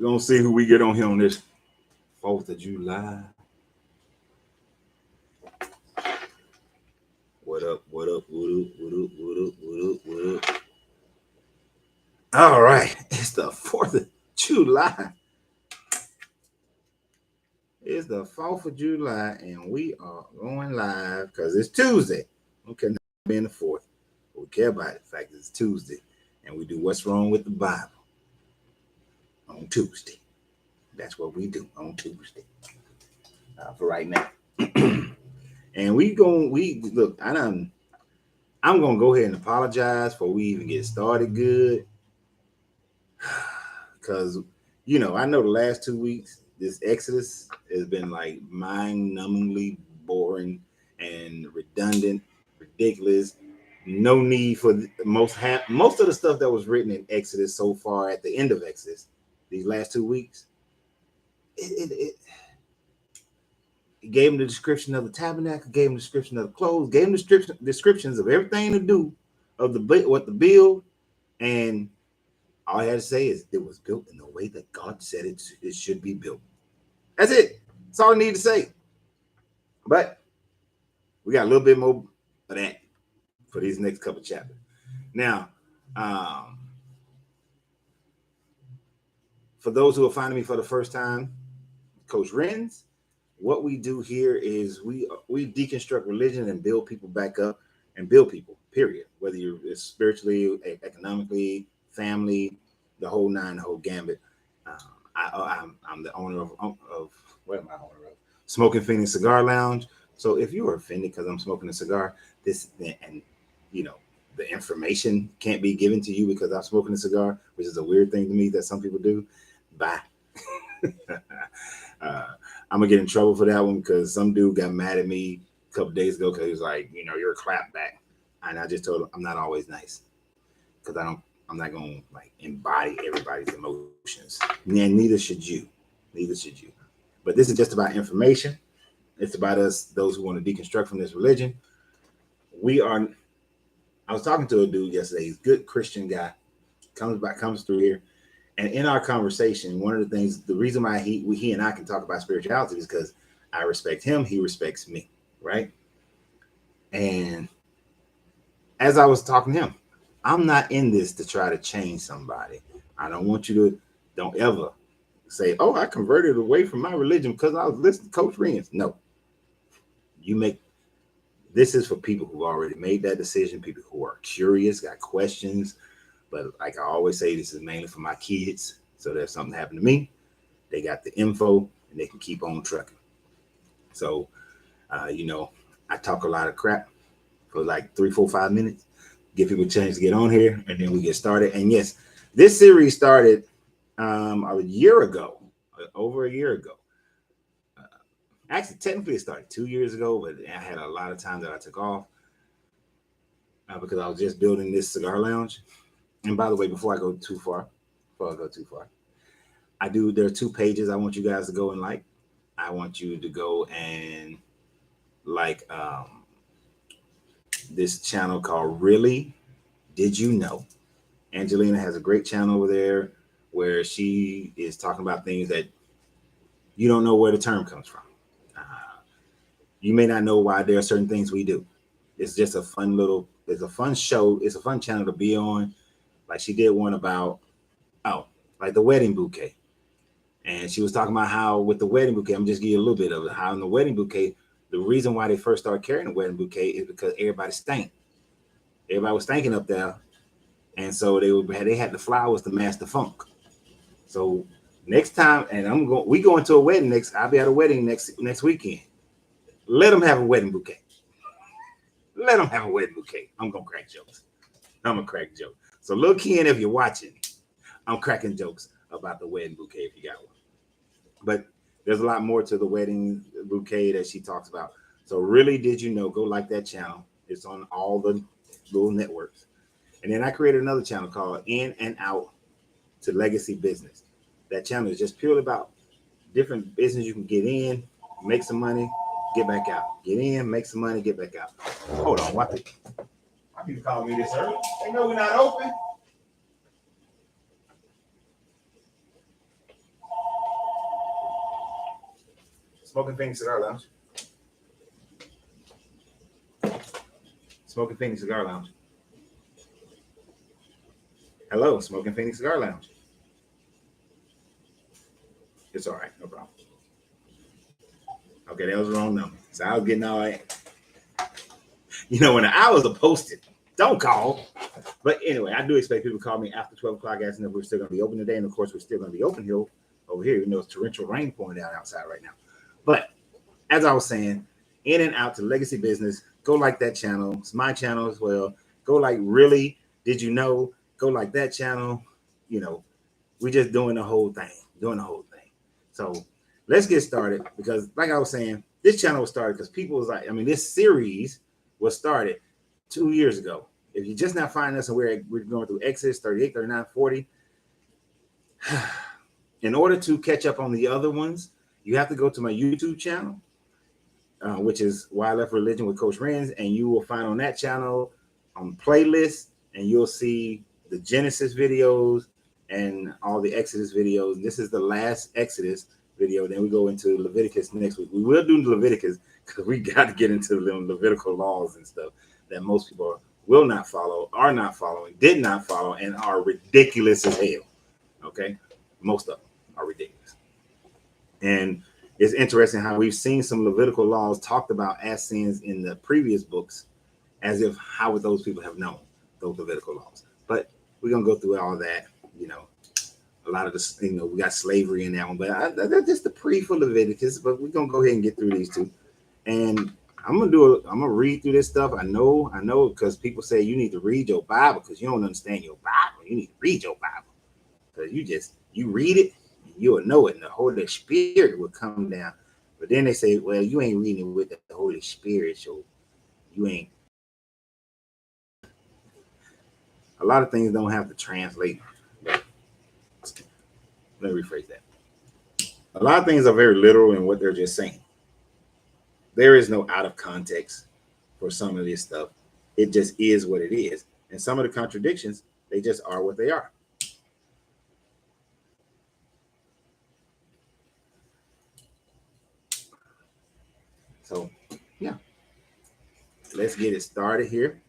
We're gonna see who we get on here on this 4th of July. What up? What up? What up? What up? What up? What up? What up? All right, it's the 4th of July. It's the 4th of July, and we are going live because it's Tuesday. Okay, not being the 4th, but we care about it. The fact that it's Tuesday, and we do What's Wrong with the Bible on Tuesday. That's what we do on Tuesday for right now. And we look. I'm gonna go ahead and apologize for we even get started good, because I know the last 2 weeks this Exodus has been like mind-numbingly boring and redundant, ridiculous. No need for most of the stuff that was written in Exodus so far at the end of Exodus these last 2 weeks. It gave him the description of the tabernacle, gave him the description of the clothes, gave him the descriptions of everything to do of what the build, and all I had to say is it was built in the way that God said it should be built. That's it. That's all I need to say. But we got a little bit more of that for these next couple chapters. Now, for those who are finding me for the first time, Coach Renz, what we do here is we deconstruct religion and build people back up and build people, period. Whether you're spiritually, economically, family, the whole nine, the whole gambit. I'm the owner of what am I owner of? Smoking Phoenix Cigar Lounge. So if you are offended because I'm smoking a cigar, the information can't be given to you because I'm smoking a cigar, which is a weird thing to me that some people do. Bye. I'm gonna get in trouble for that one because some dude got mad at me a couple days ago because he was like, you're a clapback, and I just told him I'm not always nice because I'm not gonna like embody everybody's emotions, and neither should you. But this is just about information. It's about us, those who want to deconstruct from this religion. I was talking to a dude yesterday. He's a good Christian guy. Comes through here. And in our conversation, one of the things, the reason why he and I can talk about spirituality is because I respect him, he respects me, right? And as I was talking to him, I'm not in this to try to change somebody. I don't want you don't ever say, oh, I converted away from my religion because I was listening to Coach Renz. No. This is for people who already made that decision, people who are curious, got questions. But like I always say, this is mainly for my kids. So if something happened to me, they got the info and they can keep on trucking. So, I talk a lot of crap for like 3, 4, 5 minutes, give people a chance to get on here, and then we get started. And yes, this series started a year ago, over a year ago. Actually, technically it started 2 years ago, but I had a lot of time that I took off because I was just building this cigar lounge. And by the way, before I go too far, there are 2 pages I want you guys to go and like. I want you to go and like this channel called Really Did You Know? Angelina has a great channel over there where she is talking about things that you don't know where the term comes from. You may not know why there are certain things we do. It's just it's a fun show. It's a fun channel to be on. Like she did one about, like the wedding bouquet. And she was talking about how with the wedding bouquet, I'm just giving you a little bit of it, how in the wedding bouquet, the reason why they first started carrying the wedding bouquet is because everybody stank. Everybody was stinking up there. And so they had the flowers to match the funk. So next time, and we going to a wedding I'll be at a wedding next weekend. Let them have a wedding bouquet. Let them have a wedding bouquet. I'm going to crack jokes. So look, Ken, if you're watching, I'm cracking jokes about the wedding bouquet if you got one. But there's a lot more to the wedding bouquet that she talks about. So Really Did You Know? Go like that channel. It's on all the little networks. And then I created another channel called In and Out to Legacy Business. That channel is just purely about different business you can get in, make some money, get back out. Get in, make some money, get back out. Hold on, why people call me this early? They know we're not open. Smoking Phoenix Cigar Lounge. Smoking Phoenix Cigar Lounge. Hello, Smoking Phoenix Cigar Lounge. It's all right, no problem. Okay, that was the wrong number. So I was getting all that. You know, when the hours are posted, don't call. But anyway, I do expect people to call me after 12 o'clock asking if we're still going to be open today. And of course, we're still going to be open here over here, even though it's torrential rain pouring down outside right now. But as I was saying, in and out to legacy business, go like that channel. It's my channel as well. Go like, really? Did you know? Go like that channel. You know, we're just doing the whole thing, So let's get started because, like I was saying, this channel was started because people was like, this series was started 2 years ago. If you're just not finding us and we're going through Exodus 38, 39, 40, in order to catch up on the other ones, you have to go to my YouTube channel, which is Why I Left Religion with Coach Renz, and you will find on that channel on playlists, and you'll see the Genesis videos and all the Exodus videos. This is the last Exodus video. Then we go into Leviticus next week. We will do Leviticus because we got to get into the Levitical laws and stuff that most people will not follow, are not following, did not follow, and are ridiculous as hell. Okay, most of them are ridiculous. And it's interesting how we've seen some Levitical laws talked about as sins in the previous books, as if how would those people have known those Levitical laws. But we're gonna go through all that. You know, a lot of this, we got slavery in that one, but that's just the pre for Leviticus. But we're gonna go ahead and get through these two, and I'm gonna read through this stuff. I know, because people say you need to read your Bible because you don't understand your Bible. You need to read your Bible because you read it, and you'll know it, and the Holy Spirit will come down. But then they say, well, you ain't reading it with the Holy Spirit, so you ain't. A lot of things don't have to translate. Let me rephrase that. A lot of things are very literal in what they're just saying. There is no out of context for some of this stuff. It just is what it is. And some of the contradictions, they just are what they are. So, yeah. Let's get it started here.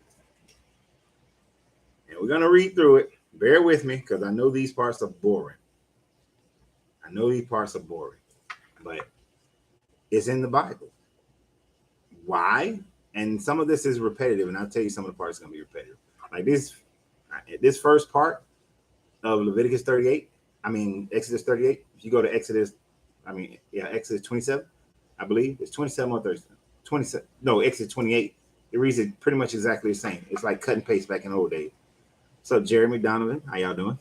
And we're going to read through it. Bear with me because I know these parts are boring. But it's in the Bible. Why? And some of this is repetitive, and I'll tell you some of the parts are going to be repetitive. Like this first part of Exodus 38. If you go to Exodus 27, I believe it's 27 or 30. 27. No, Exodus 28. It reads it pretty much exactly the same. It's like cut and paste back in the old days. So Jeremy Donovan, how y'all doing?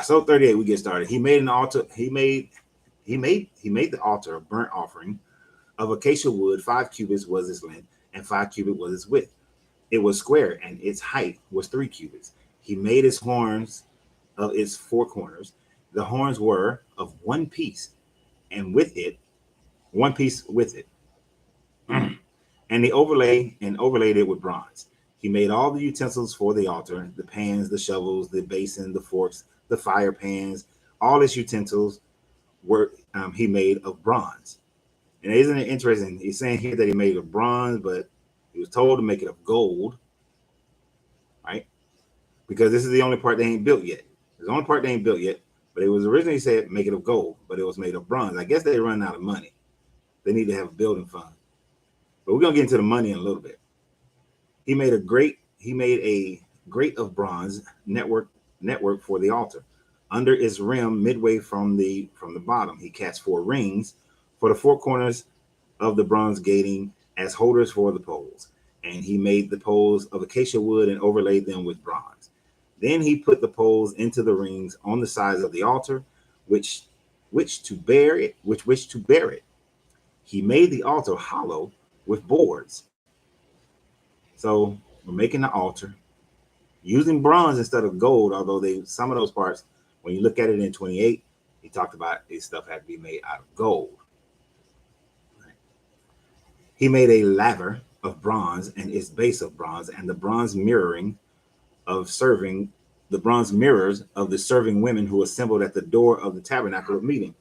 So 38, we get started. He made an altar. He made the altar a burnt offering of acacia wood. 5 cubits was its length, and 5 cubits was its width. It was square, and its height was 3 cubits. He made its horns of its 4 corners. The horns were of one piece, and with it, one piece with it. And he overlaid it with bronze. He made all the utensils for the altar, the pans, the shovels, the basin, the forks, the fire pans. All his utensils were he made of bronze. And isn't it interesting? He's saying here that he made it of bronze, but he was told to make it of gold, right? Because this is the only part they ain't built yet. It's the only part they ain't built yet, but it was originally said make it of gold, but it was made of bronze. I guess they run out of money. They need to have a building fund. But we're gonna get into the money in a little bit. He made a grate of bronze network for the altar. Under its rim, midway from the bottom, he cast 4 rings for the 4 corners of the bronze gating as holders for the poles. And he made the poles of acacia wood and overlaid them with bronze. Then he put the poles into the rings on the sides of the altar, which to bear it. He made the altar hollow with boards. So we're making the altar using bronze instead of gold, although some of those parts, when you look at it in 28, he talked about this stuff had to be made out of gold. Right. He made a laver of bronze and its base of bronze, and the bronze mirrors of the serving women who assembled at the door of the tabernacle of meeting.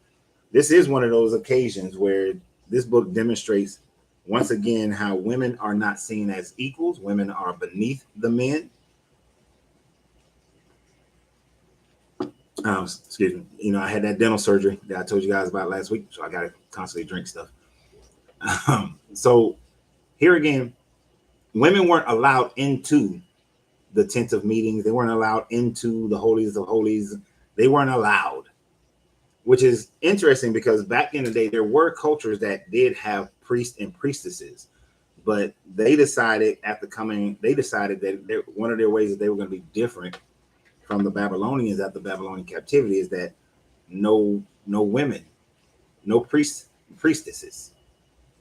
this is one of those occasions where this book demonstrates once again how women are not seen as equals. Women are beneath the men. Excuse me. You know, I had that dental surgery that I told you guys about last week, so I got to constantly drink stuff. So here again, women weren't allowed into the tent of meetings. They weren't allowed into the holies of holies. They weren't allowed, which is interesting because back in the day, there were cultures that did have priests and priestesses, but they decided that one of their ways that they were going to be different from the Babylonians after Babylonian captivity is that no women, no priestesses.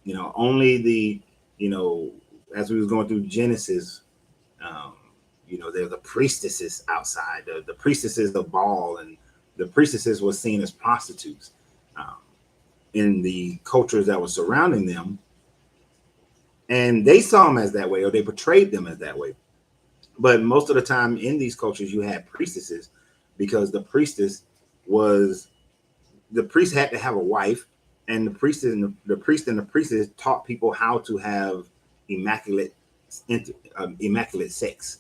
You know, only the, you know, as we was going through Genesis, um, you know, there's the priestesses outside, the priestesses of Baal, and the priestesses were seen as prostitutes um, in the cultures that were surrounding them, and they saw them as that way, or they portrayed them as that way. But most of the time in these cultures, you had priestesses because was the priest had to have a wife, and the priest and the priestess taught people how to have immaculate immaculate sex,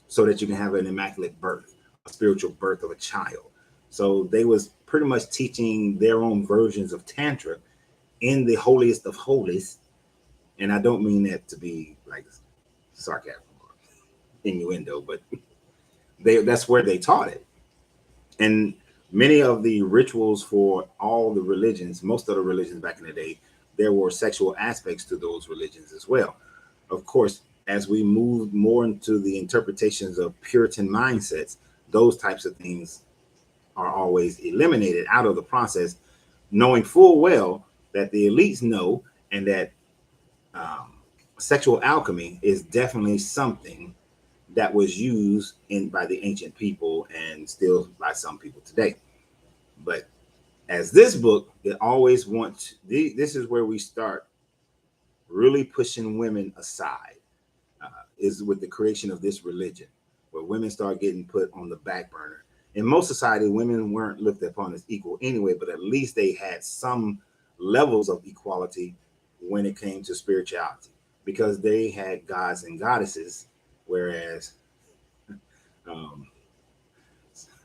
so that you can have an immaculate birth, a spiritual birth of a child. So they was pretty much teaching their own versions of tantra in the holiest of holies, and I don't mean that to be like sarcasm or innuendo, but that's where they taught it. And many of the rituals for all the religions, most of the religions back in the day, there were sexual aspects to those religions as well. Of course, as we moved more into the interpretations of Puritan mindsets, those types of things are always eliminated out of the process, knowing full well that the elites know, and that um, sexual alchemy is definitely something that was used in by the ancient people and still by some people today. But as this book, it always wants this is where we start really pushing women aside, is with the creation of this religion, where women start getting put on the back burner. In most society, women weren't looked upon as equal anyway, but at least they had some levels of equality when it came to spirituality, because they had gods and goddesses, whereas um,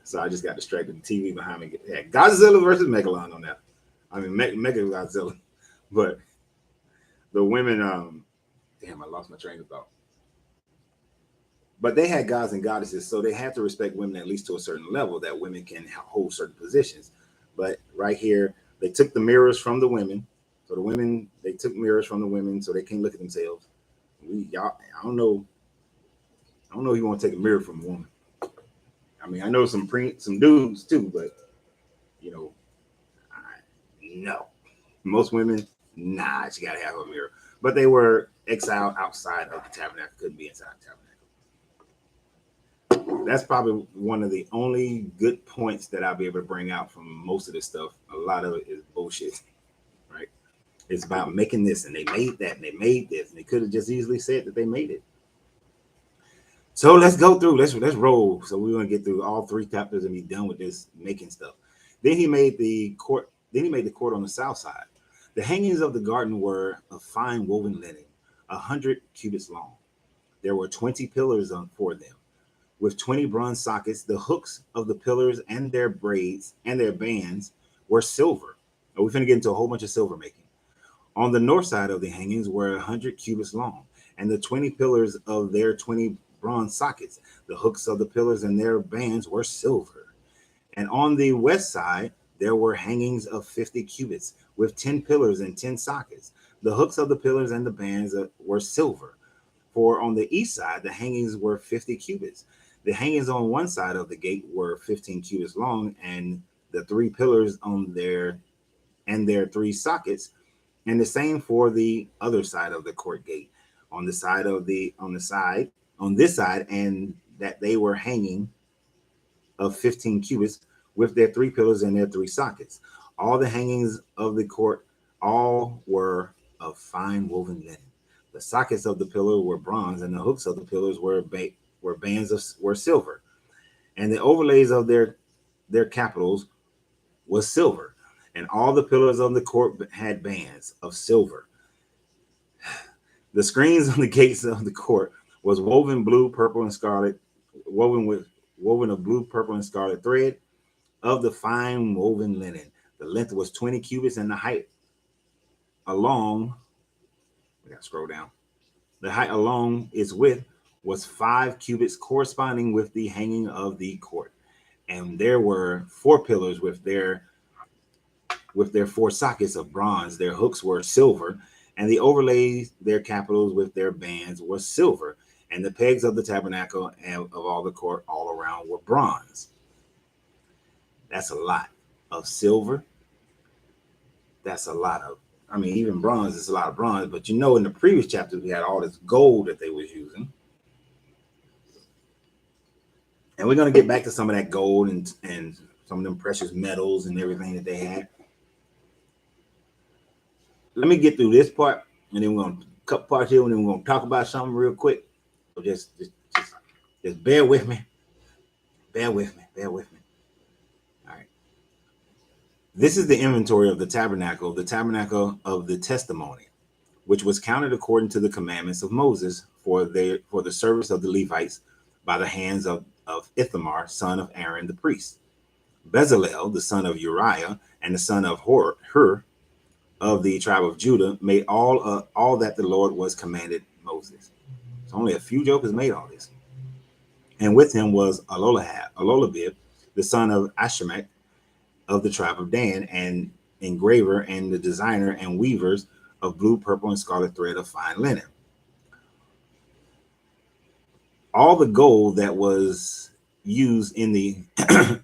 so I just got distracted. The TV behind me had Godzilla versus Megalon on that. I mean, Mega Godzilla, but the women, damn, I lost my train of thought. But they had gods and goddesses, so they had to respect women at least to a certain level, that women can hold certain positions. But right here, they took the mirrors from the women. So the women, they took mirrors from the women, so they can't look at themselves. Y'all, I don't know if you want to take a mirror from a woman. I mean, I know some dudes too, but you know, no. Most women, nah, she got to have a mirror. But they were exiled outside of the tabernacle, couldn't be inside the tabernacle. That's probably one of the only good points that I'll be able to bring out from most of this stuff. A lot of it is bullshit, right? It's about making this, and they made that, and they made this, and they could have just easily said that they made it. So let's go through. Let's roll. So we're gonna get through all three chapters and be done with this making stuff. Then he made the court. Then he made the court on the south side. The hangings of the garden were of fine woven linen, 100 cubits long. There were 20 pillars for them, with 20 bronze sockets. The hooks of the pillars and their braids and their bands were silver. We're going to get into a whole bunch of silver making. On the north side of the hangings were 100 cubits long, and the 20 pillars of their 20 bronze sockets. The hooks of the pillars and their bands were silver. And on the west side, there were hangings of 50 cubits with 10 pillars and 10 sockets. The hooks of the pillars and the bands were silver. For on the east side, the hangings were 50 cubits. The hangings on one side of the gate were 15 cubits long, and the three pillars on their three sockets, and the same for the other side of the court gate. On this side, and that they were hanging of 15 cubits with their three pillars and their three sockets. All the hangings of the court, all were of fine woven linen. The sockets of the pillar were bronze, and the hooks of the pillars were silver, and the overlays of their capitals was silver. and all the pillars of the court had bands of silver. The screens on the gates of the court was woven blue, purple, and scarlet, woven of blue, purple, and scarlet thread of the fine woven linen. The length was 20 cubits, and the height along, we got to scroll down. The height along its width was 5 cubits, corresponding with the hanging of the court. And there were 4 pillars with their 4 sockets of bronze. Their hooks were silver, and the overlays their capitals with their bands were silver. And the pegs of the tabernacle and of all the court all around were bronze. That's a lot of silver. That's a lot of, I mean, even bronze is a lot of bronze. But you know, in the previous chapters, we had all this gold that they was using. And we're going to get back to some of that gold and some of them precious metals and everything that they had. Let me get through this part, and then we're going to cut parts here, and then we're going to talk about something real quick. So just bear with me. Bear with me. Bear with me. All right. This is the inventory of the tabernacle of the testimony, which was counted according to the commandments of Moses for the service of the Levites by the hands of Ithamar, son of Aaron the priest. Bezalel, the son of Uriah, and the son of Hur of the tribe of Judah, made all that the Lord was commanded Moses. So only a few jokers made all this. And with him was Alolabib, the son of Ashimach of the tribe of Dan, and engraver and the designer and weavers of blue, purple, and scarlet thread of fine linen. All the gold that was used in the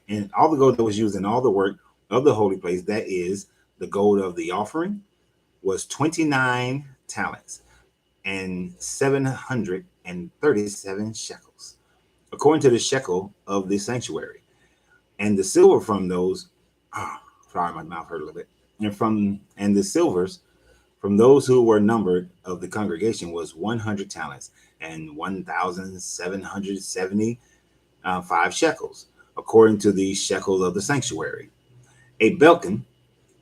and all the gold that was used in all the work of the holy place, that is the gold of the offering, was 29 talents and 737 shekels, according to the shekel of the sanctuary. And the silver from those, sorry, my mouth hurt a little bit. And the silvers from those who were numbered of the congregation was 100 talents and 1,775 shekels, according to the shekel of the sanctuary. A belkin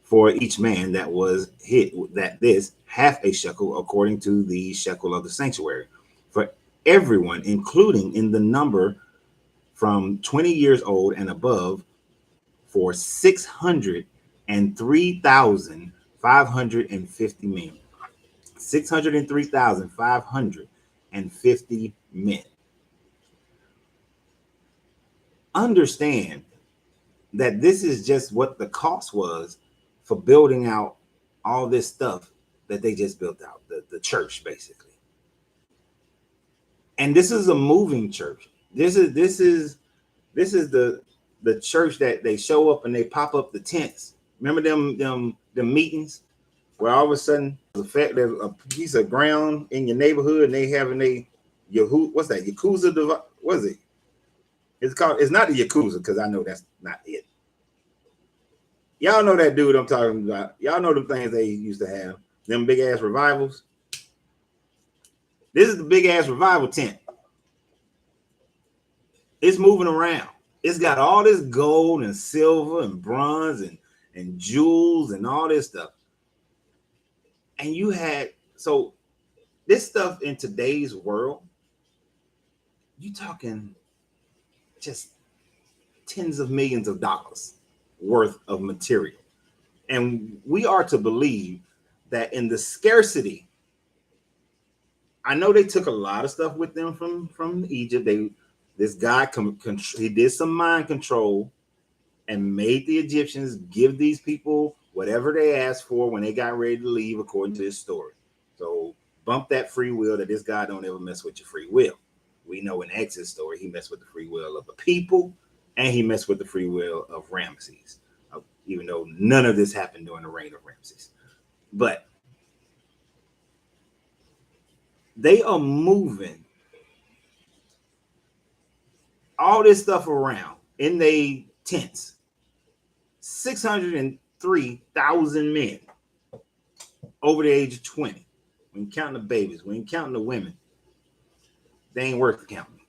for each man that was hit, that this half a shekel, according to the shekel of the sanctuary, for everyone, including in the number from 20 years old and above, for 603,550 men. 603,550 men. Understand that this is just what the cost was for building out all this stuff that they just built out, the church, basically. And this is a moving church. This is the church that they show up and they pop up the tents. Remember them meetings where all of a sudden there's a piece of ground in your neighborhood and they having what's that, Yakuza? What is it? It's not the Yakuza, because I know that's not it. Y'all know that dude I'm talking about. Y'all know the things they used to have. Them big ass revivals. This is the big ass revival tent. It's moving around. It's got all this gold and silver and bronze and jewels and all this stuff. And you had, so this stuff in today's world, you talking just tens of millions of dollars worth of material. And we are to believe that in the scarcity, I know they took a lot of stuff with them from Egypt. This guy he did some mind control and made the Egyptians give these people whatever they asked for when they got ready to leave, according to his story. So bump that free will, that this guy don't ever mess with your free will. We know in Exodus story, he messed with the free will of the people, and he messed with the free will of Ramses, even though none of this happened during the reign of Ramses. But they are moving all this stuff around in their tents. 603,000 men over the age of 20. We ain't counting the babies. We ain't counting the women. They ain't worth counting.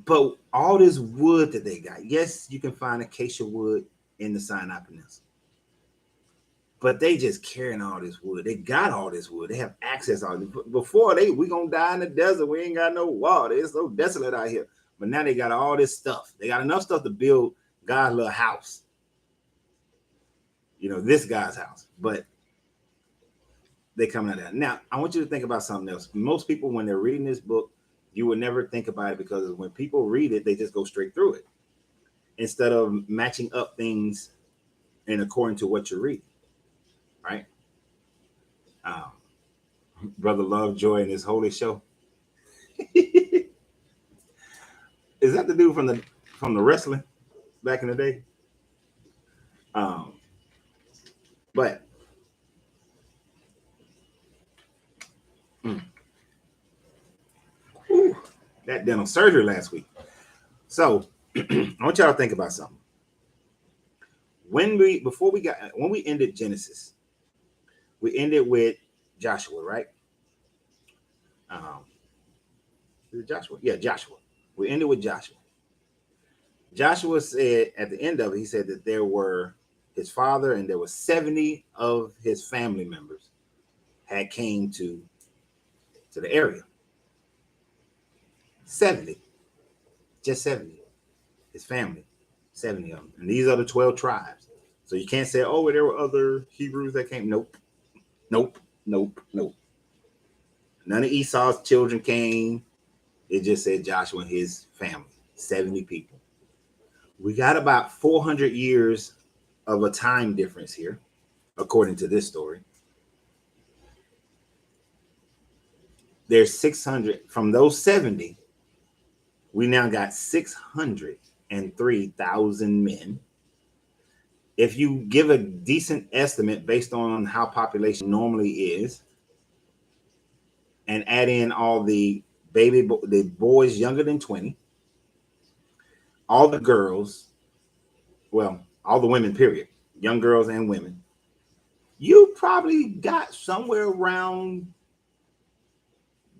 But all this wood that they got, yes, you can find acacia wood in the Sinai Peninsula. But they just carrying all this wood. They got all this wood. They have access to all this. Before we gonna die in the desert. We ain't got no water. It's so desolate out here. But now they got all this stuff. They got enough stuff to build God's little house. This guy's house. But they coming out of that. Now, I want you to think about something else. Most people, when they're reading this book, you would never think about it, because when people read it, they just go straight through it instead of matching up things and according to what you're reading. Right? Brother Lovejoy and his holy show. Is that the dude from the wrestling back in the day? But that dental surgery last week. So I want y'all to think about something. When we ended Genesis, we ended with Joshua, right? Is it Joshua? Yeah, Joshua. We ended with Joshua. Joshua said at the end of it, he said that there were his father and there were 70 of his family members had came to the area. 70. Just 70. His family. 70 of them. And these are the 12 tribes. So you can't say, oh, there were other Hebrews that came. Nope. None of Esau's children came. It just said Joshua and his family. 70 people. We got about 400 years of a time difference here, according to this story. There's 600. From those 70, we now got 603,000 men. If you give a decent estimate based on how population normally is, and add in all the boys younger than 20, all the girls, all the women, period, young girls and women, you probably got somewhere around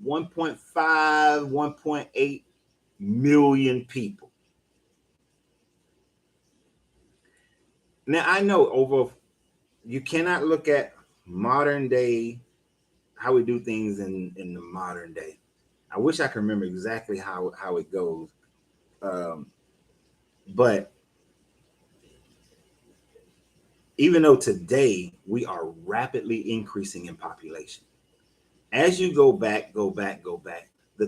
1.5, 1.8 million people. Now, I know you cannot look at modern day, how we do things in the modern day. I wish I could remember exactly how it goes. But even though today we are rapidly increasing in population, as you go back, the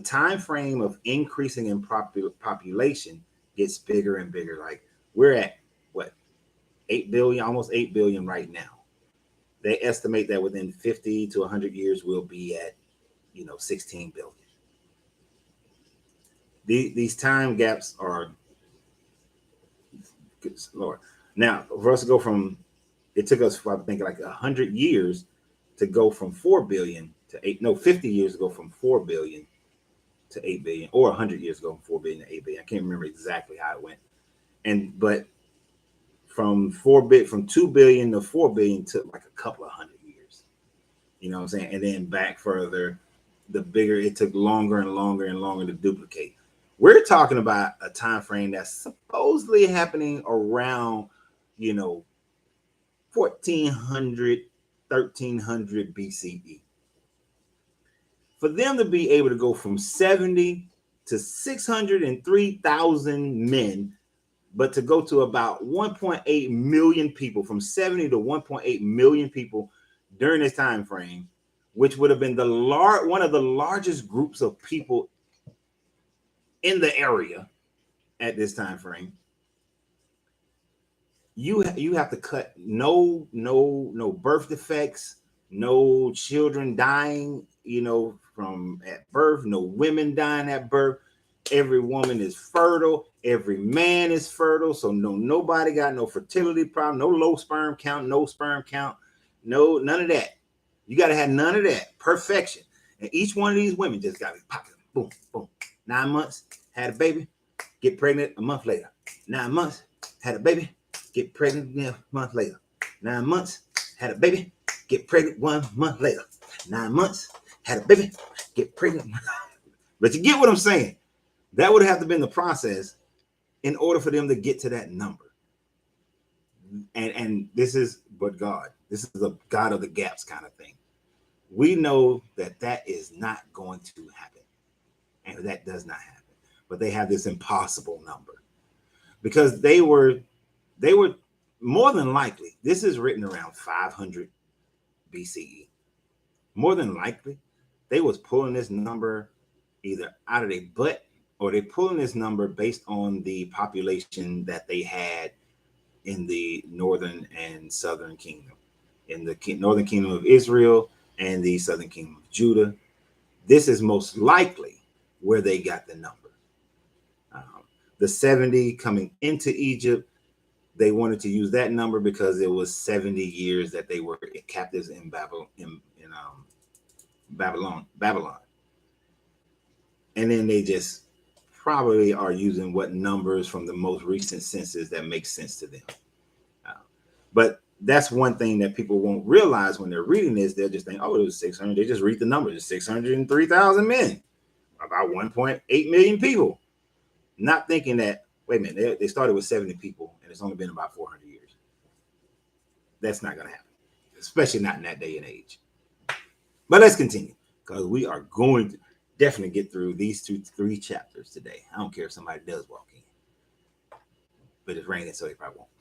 time frame of increasing in population gets bigger and bigger. Like we're at 8 billion, almost 8 billion right now. They estimate that within 50 to 100 years, we'll be at, 16 billion. These time gaps are, good Lord. Now, for us to go from, it took us, I think, like 100 years to go from 4 billion to 50 years to go from 4 billion to 8 billion, or 100 years ago from 4 billion to 8 billion. I can't remember exactly how it went. But from 2 billion to 4 billion took like a couple of 100 years. You know what I'm saying? And then back further, the bigger it took, longer and longer and longer to duplicate. We're talking about a time frame that's supposedly happening around, 1400, 1300 BCE. For them to be able to go from 70 to 603,000 men, but to go to about 1.8 million people, from 70 to 1.8 million people during this time frame, which would have been one of the largest groups of people in the area at this time frame. You have to cut no birth defects, no children dying, from at birth, no women dying at birth. Every woman is fertile. Every man is fertile. So nobody got no fertility problem, no low sperm count, no none of that. You got to have none of that. Perfection. And each one of these women just got to be popping. Boom, boom. 9 months, had a baby, get pregnant a month later. 9 months, had a baby, get pregnant a month later. 9 months, had a baby, get pregnant 1 month later. 9 months, had a baby, get pregnant. But you get what I'm saying? That would have to been the process in order for them to get to that number. and this is but God. This is a God of the gaps kind of thing. We know that that is not going to happen, and that does not happen. But they have this impossible number because they were more than likely. This is written around 500 BCE. More than likely, they was pulling this number either out of their butt or they pulling this number based on the population that they had in the northern and southern kingdom, in the northern kingdom of Israel and the southern kingdom of Judah. This is most likely where they got the number. The 70 coming into Egypt, they wanted to use that number because it was 70 years that they were captives in Babylon, Babylon. And then they just probably are using what numbers from the most recent census that makes sense to them. But that's one thing that people won't realize when they're reading this. They'll just think, oh, it was 600. They just read the numbers. It's 603,000 men, about 1.8 million people. Not thinking that, wait a minute, they started with 70 people and it's only been about 400 years. That's not going to happen, especially not in that day and age. But let's continue because we are going to definitely get through these 3 chapters today. I don't care if somebody does walk in, but it's raining, so they probably won't.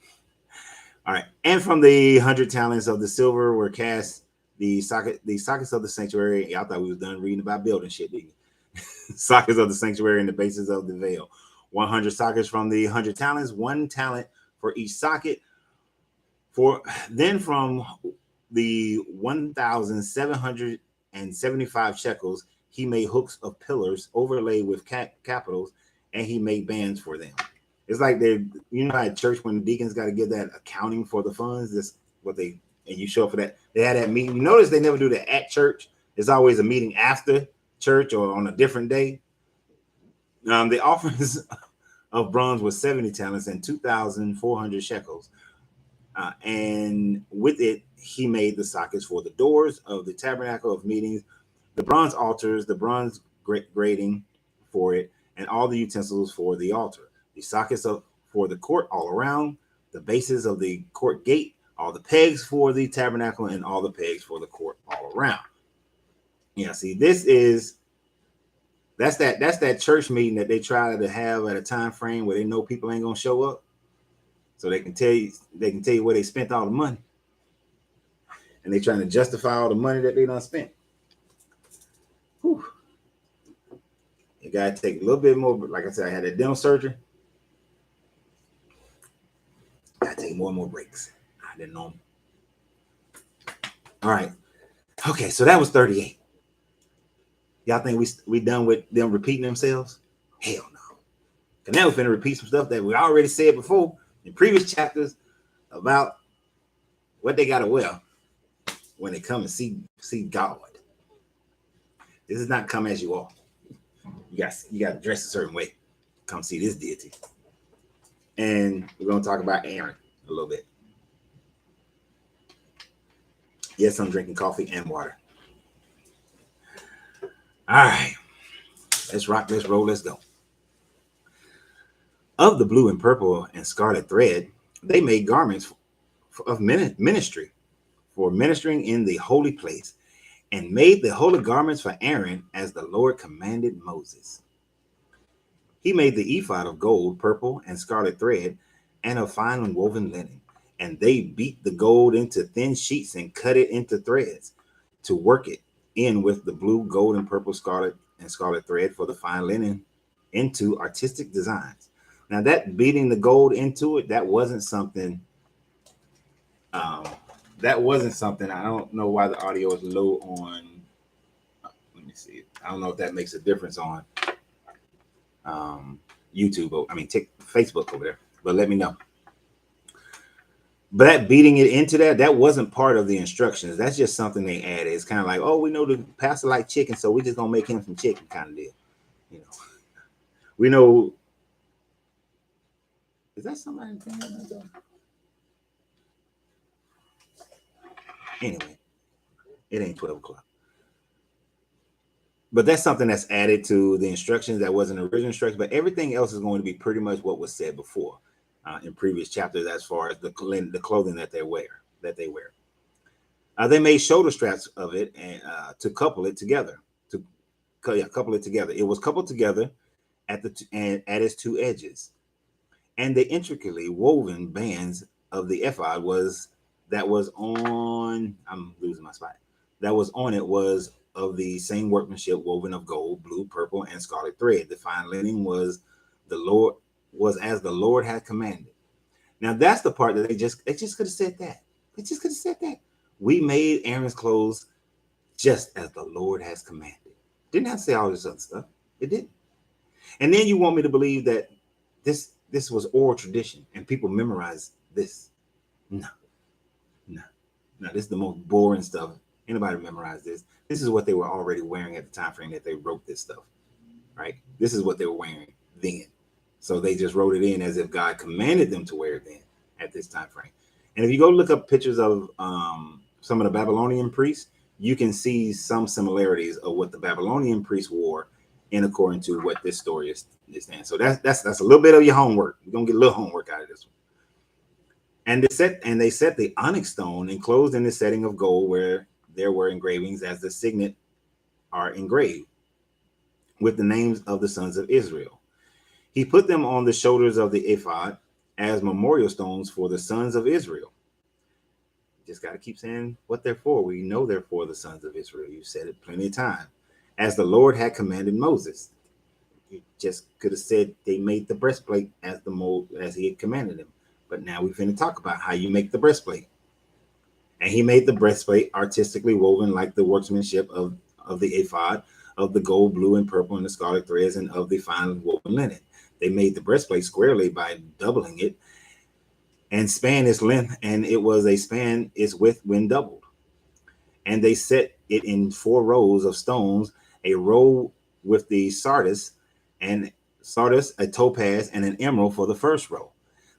All right. And from the 100 talents of the silver were cast the sockets of the sanctuary. Y'all thought we was done reading about building shit, didn't you? Sockets of the sanctuary and the bases of the veil. 100 sockets from the 100 talents, 1 talent for each socket. Then from the 1,775 shekels, he made hooks of pillars overlaid with capitals, and he made bands for them. It's like how at church when the deacons got to give that accounting for the funds. This what they and you show up for that. They had that meeting. You notice they never do that at church. It's always a meeting after church or on a different day. The offerings of bronze was 70 talents and 2,400 shekels. And with it, he made the sockets for the doors of the tabernacle of meetings, the bronze altars, the bronze grating for it, and all the utensils for the altar. The sockets for the court all around, the bases of the court gate, all the pegs for the tabernacle, and all the pegs for the court all around. Yeah, see, that's that church meeting that they try to have at a time frame where they know people ain't gonna show up, so they can tell you where they spent all the money, and they trying to justify all the money that they done spent. Whew. You gotta take a little bit more, but like I said, I had a dental surgery. Gotta take more and more breaks. I didn't know. All right. Okay, so that was 38. Y'all think we done with them repeating themselves? Hell no. Because now we're finna repeat some stuff that we already said before in previous chapters about what they gotta wear when they come and see God. This is not come as you are. You got to dress a certain way. Come see this deity. And we're gonna talk about Aaron a little bit. Yes, I'm drinking coffee and water. All right, let's rock, let's roll, let's go. Of the blue and purple and scarlet thread, they made garments of ministry for ministering in the holy place, and made the holy garments for Aaron as the Lord commanded Moses. He made the ephod of gold, purple, and scarlet thread, and of fine woven linen. And they beat the gold into thin sheets and cut it into threads to work it in with the blue, gold, and purple, scarlet, and scarlet thread for the fine linen into artistic designs. Now that beating the gold into it, that wasn't something. I don't know why the audio is low on. Let me see. I don't know if that makes a difference on YouTube. Facebook over there. But let me know. But that beating it into that wasn't part of the instructions. That's just something they added. It's kind of like, oh, we know the pastor like chicken, so we just gonna make him some chicken kind of deal. You know, we know. Is that somebody? Anyway, it ain't 12 o'clock. But that's something that's added to the instructions that wasn't original instructions. But everything else is going to be pretty much what was said before. in previous chapters as far as the clothing that they wear. They made shoulder straps of it and to couple it together. Couple it together. It was coupled together and at its two edges, and the intricately woven bands of the ephod was on. I'm losing my spot. That was on it was of the same workmanship, woven of gold, blue, purple, and scarlet thread. The fine linen was as the Lord had commanded. Now that's the part that they just could have said that. They just could have said that. We made Aaron's clothes just as the Lord has commanded. Didn't have to say all this other stuff. It didn't. And then you want me to believe that this was oral tradition and people memorize this? No, no, no. This is the most boring stuff. Anybody memorize this? This is what they were already wearing at the time frame that they wrote this stuff, right? This is what they were wearing then. So they just wrote it in as if God commanded them to wear it then at this time frame. And if you go look up pictures of some of the Babylonian priests, you can see some similarities of what the Babylonian priests wore in according to what this story is saying. So that's a little bit of your homework. You're gonna get a little homework out of this one. And they set the onyx stone enclosed in the setting of gold where there were engravings as the signet are engraved with the names of the sons of Israel. He put them on the shoulders of the ephod as memorial stones for the sons of Israel. You just got to keep saying what they're for. We know they're for the sons of Israel. You said it plenty of times. As the Lord had commanded Moses. You just could have said they made the breastplate as he had commanded them. But now we're going to talk about how you make the breastplate. And he made the breastplate artistically woven like the workmanship of the ephod, of the gold, blue, and purple, and the scarlet threads, and of the fine woven linen. They made the breastplate squarely by doubling it and span its length, and it was a span its width when doubled. And they set it in 4 rows of stones, a row with the sardius, a topaz, and an emerald for the first row.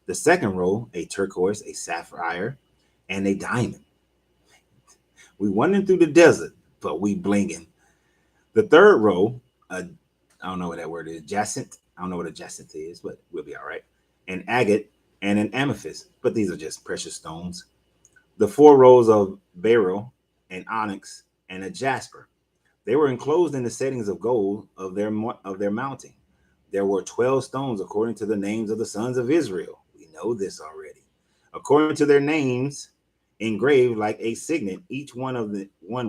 The second row, a turquoise, a sapphire, and a diamond. We wandering through the desert, but we blinging. The third row, I don't know what that word is, jacinth. I don't know what a jacinth is, but we'll be all right. An agate and an amethyst, but these are just precious stones. The 4 rows of beryl, an onyx, and a jasper. They were enclosed in the settings of gold of their mounting. There were 12 stones according to the names of the sons of Israel. We know this already. According to their names, engraved like a signet, each one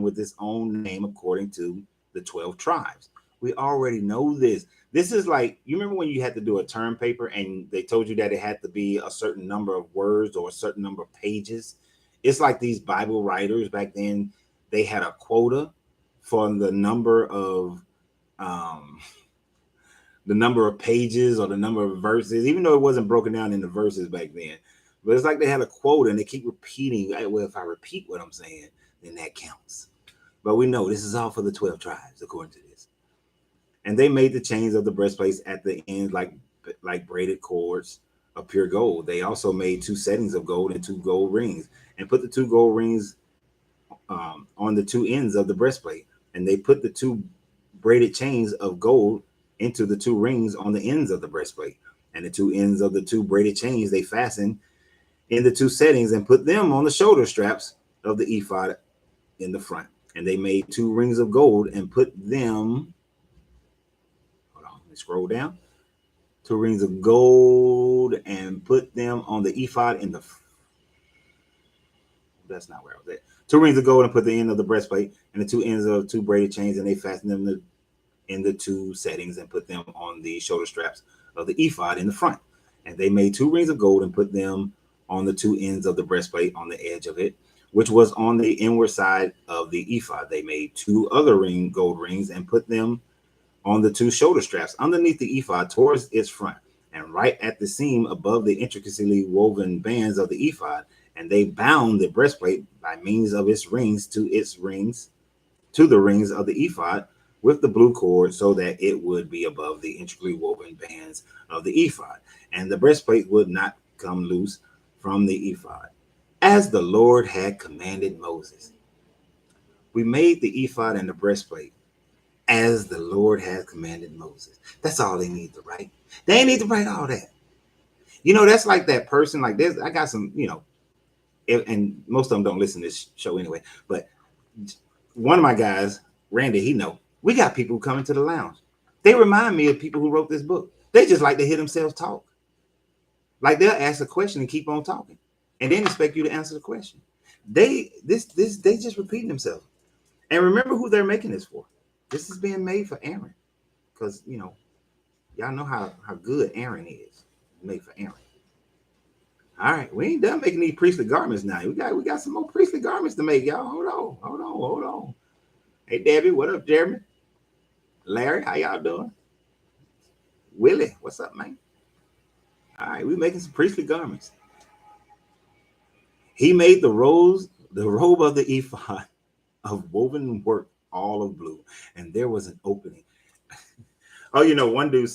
with its own name according to the 12 tribes. We already know this. This is like, you remember when you had to do a term paper and they told you that it had to be a certain number of words or a certain number of pages? It's like these Bible writers back then, they had a quota for the number of pages or the number of verses, even though it wasn't broken down into verses back then. But it's like they had a quota and they keep repeating. Well, if I repeat what I'm saying, then that counts. But we know this is all for the 12 tribes, according to this. And they made the chains of the breastplates at the ends like braided cords of pure gold. They also made 2 settings of gold and 2 gold rings, and put the 2 gold rings on the 2 ends of the breastplate. And they put the 2 braided chains of gold into the 2 rings on the ends of the breastplate. And the 2 ends of the 2 braided chains they fastened in the 2 settings and put them on the shoulder straps of the ephod in the front. And they made 2 rings of gold and put them, hold on, let me scroll down, 2 rings of gold and put them on the ephod in the, that's not where I was at. 2 rings of gold and put the end of the breastplate and the 2 ends of 2 braided chains, and they fastened them in the 2 settings and put them on the shoulder straps of the ephod in the front. And they made 2 rings of gold and put them on the 2 ends of the breastplate on the edge of it, which was on the inward side of the ephod. They made 2 other gold rings and put them on the 2 shoulder straps underneath the ephod towards its front, and right at the seam above the intricately woven bands of the ephod. And they bound the breastplate by means of its rings to the rings of the ephod with the blue cord, so that it would be above the intricately woven bands of the ephod, and the breastplate would not come loose from the ephod, as the Lord had commanded Moses. We made the ephod and the breastplate as the Lord had commanded Moses. That's all they need to write. They ain't need to write all that. That's like that person. Like I got some, and most of them don't listen to this show anyway. But one of my guys, Randy, we got people who come into the lounge. They remind me of people who wrote this book. They just like to hear themselves talk. Like they'll ask a question and keep on talking, and then expect you to answer the question. They just repeating themselves. And remember who they're making this for. This is being made for Aaron, because y'all know how good Aaron is. Made for Aaron. All right, we ain't done making these priestly garments now. We got some more priestly garments to make, y'all. Hold on. Hey, Debbie, what up, Jeremy? Larry, how y'all doing? Willie, what's up, man? All right, we making some priestly garments. He made the robe of the ephod of woven work, all of blue, and there was an opening. Oh,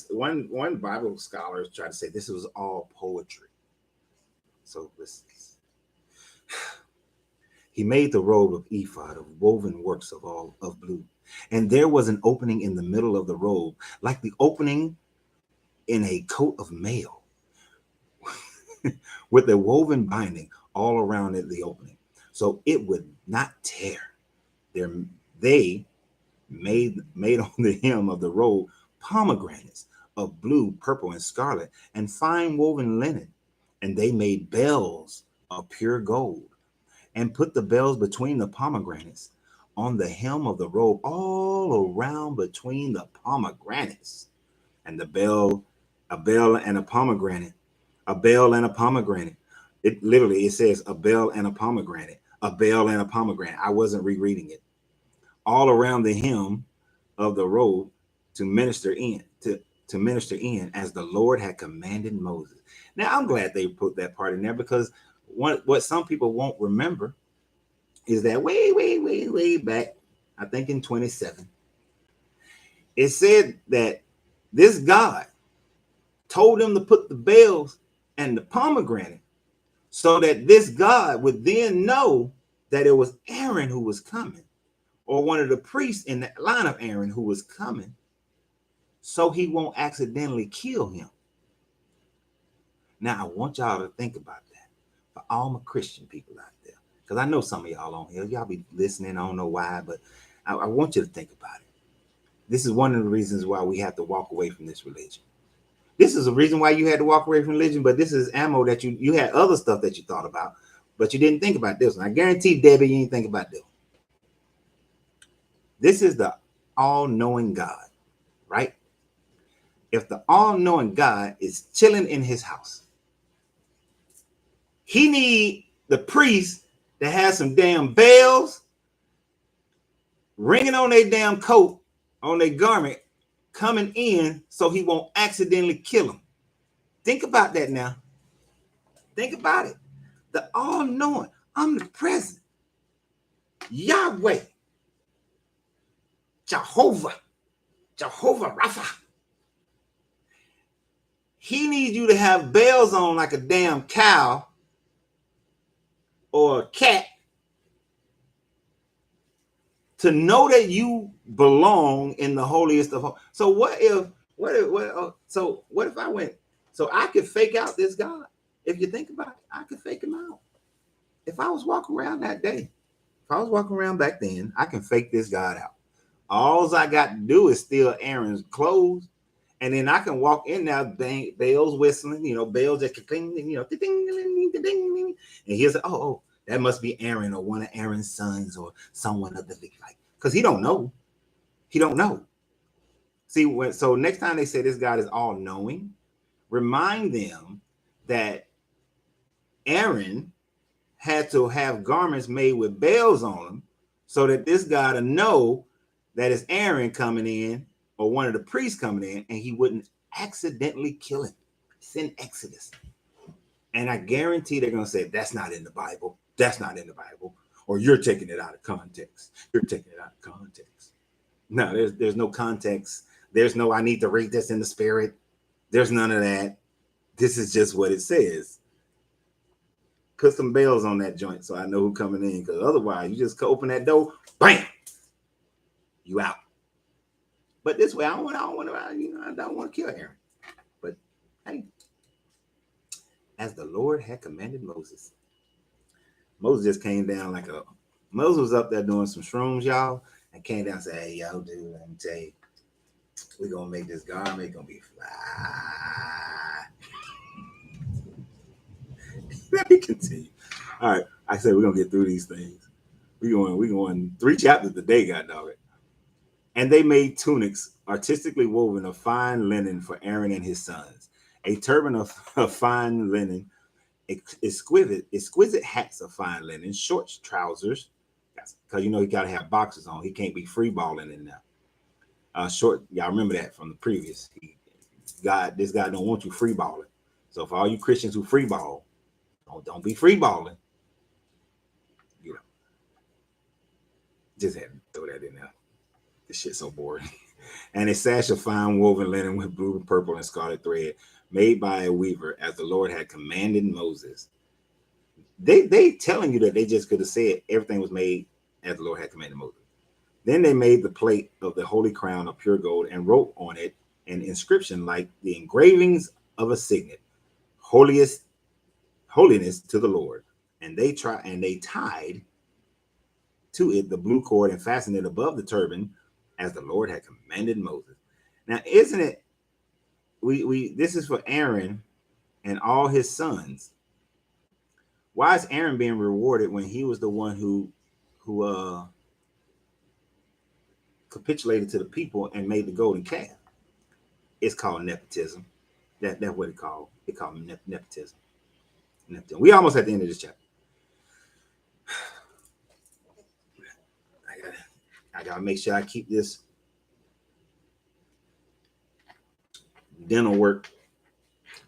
one Bible scholar tried to say this was all poetry. So listen. He made the robe of ephod of woven works of blue, and there was an opening in the middle of the robe, like the opening in a coat of mail, with a woven binding all around it, the opening, so it would not tear. They made on the hem of the robe pomegranates of blue, purple, and scarlet, and fine woven linen, and they made bells of pure gold, and put the bells between the pomegranates on the hem of the robe, all around between the pomegranates. And a bell and a pomegranate, a bell and a pomegranate. It says a bell and a pomegranate, a bell and a pomegranate. I wasn't rereading it. All around the hem of the robe to minister in, as the Lord had commanded Moses. Now, I'm glad they put that part in there, because what some people won't remember is that way back, I think in 27, it said that this God told them to put the bells and the pomegranate, so that this God would then know that it was Aaron who was coming, or one of the priests in the line of Aaron who was coming, so he won't accidentally kill him. Now, I want y'all to think about that, for all my Christian people out there, because I know some of y'all on here, y'all be listening, I don't know why, but I want you to think about it. This is one of the reasons why we have to walk away from this religion. This is a reason why you had to walk away from religion, but this is ammo that you had other stuff that you thought about, but you didn't think about this one. I guarantee, Debbie, you didn't think about this. This is the all-knowing God, right? If the all-knowing God is chilling in his house, he need the priest to have some damn bells ringing on their damn coat, on their garment, coming in so he won't accidentally kill them. Think about that now. Think about it. The all-knowing, omnipresent, Yahweh, Jehovah Rapha. He needs you to have bells on like a damn cow or a cat to know that you belong in the holiest of holies. So what if I went, so I could fake out this God? If you think about it, I could fake him out. If I was walking around that day, if I was walking around back then, I can fake this God out. All I got to do is steal Aaron's clothes, and then I can walk in there, bells whistling, bells just cling, and he'll say, oh, that must be Aaron or one of Aaron's sons or someone of the Levite, because he don't know. He don't know. See, so next time they say this God is all knowing, remind them that Aaron had to have garments made with bells on them, so that this God will know that it's Aaron coming in or one of the priests coming in, and he wouldn't accidentally kill him. It's in Exodus. And I guarantee they're going to say, that's not in the Bible. That's not in the Bible. Or you're taking it out of context. You're taking it out of context. No, there's no context. There's no, I need to read this in the spirit. There's none of that. This is just what it says. Put some bells on that joint so I know who's coming in, because otherwise you just open that door, bam, you out. But this way, I don't want to kill Aaron. But hey, as the Lord had commanded Moses. Moses just came down like a Moses was up there doing some shrooms, y'all, and came down and said, "Hey, y'all, dude, let me tell you, we're gonna make this garment gonna be fly." Let me continue. All right, I said we're gonna get through these things. We going 3 chapters today, God dog it. And they made tunics artistically woven of fine linen for Aaron and his sons, a turban of fine linen, exquisite hats of fine linen, short trousers, because you know he got to have boxers on. He can't be free balling in there. Short, y'all remember that from the previous. This guy don't want you free balling. So for all you Christians who free ball, don't be free balling. You know, just had to throw that in there. This shit's so boring. And a sash of fine woven linen with blue and purple and scarlet thread, made by a weaver, as the Lord had commanded Moses. They telling you that they just could have said everything was made as the Lord had commanded Moses. Then they made the plate of the holy crown of pure gold and wrote on it an inscription like the engravings of a signet, holiness to the Lord. And they tied to it the blue cord and fastened it above the turban, as the Lord had commanded Moses. Now, isn't it? We this is for Aaron and all his sons. Why is Aaron being rewarded when he was the one who capitulated to the people and made the golden calf? It's called nepotism. That's what it called. It called nepotism. We almost at the end of this chapter. I gotta make sure I keep this dental work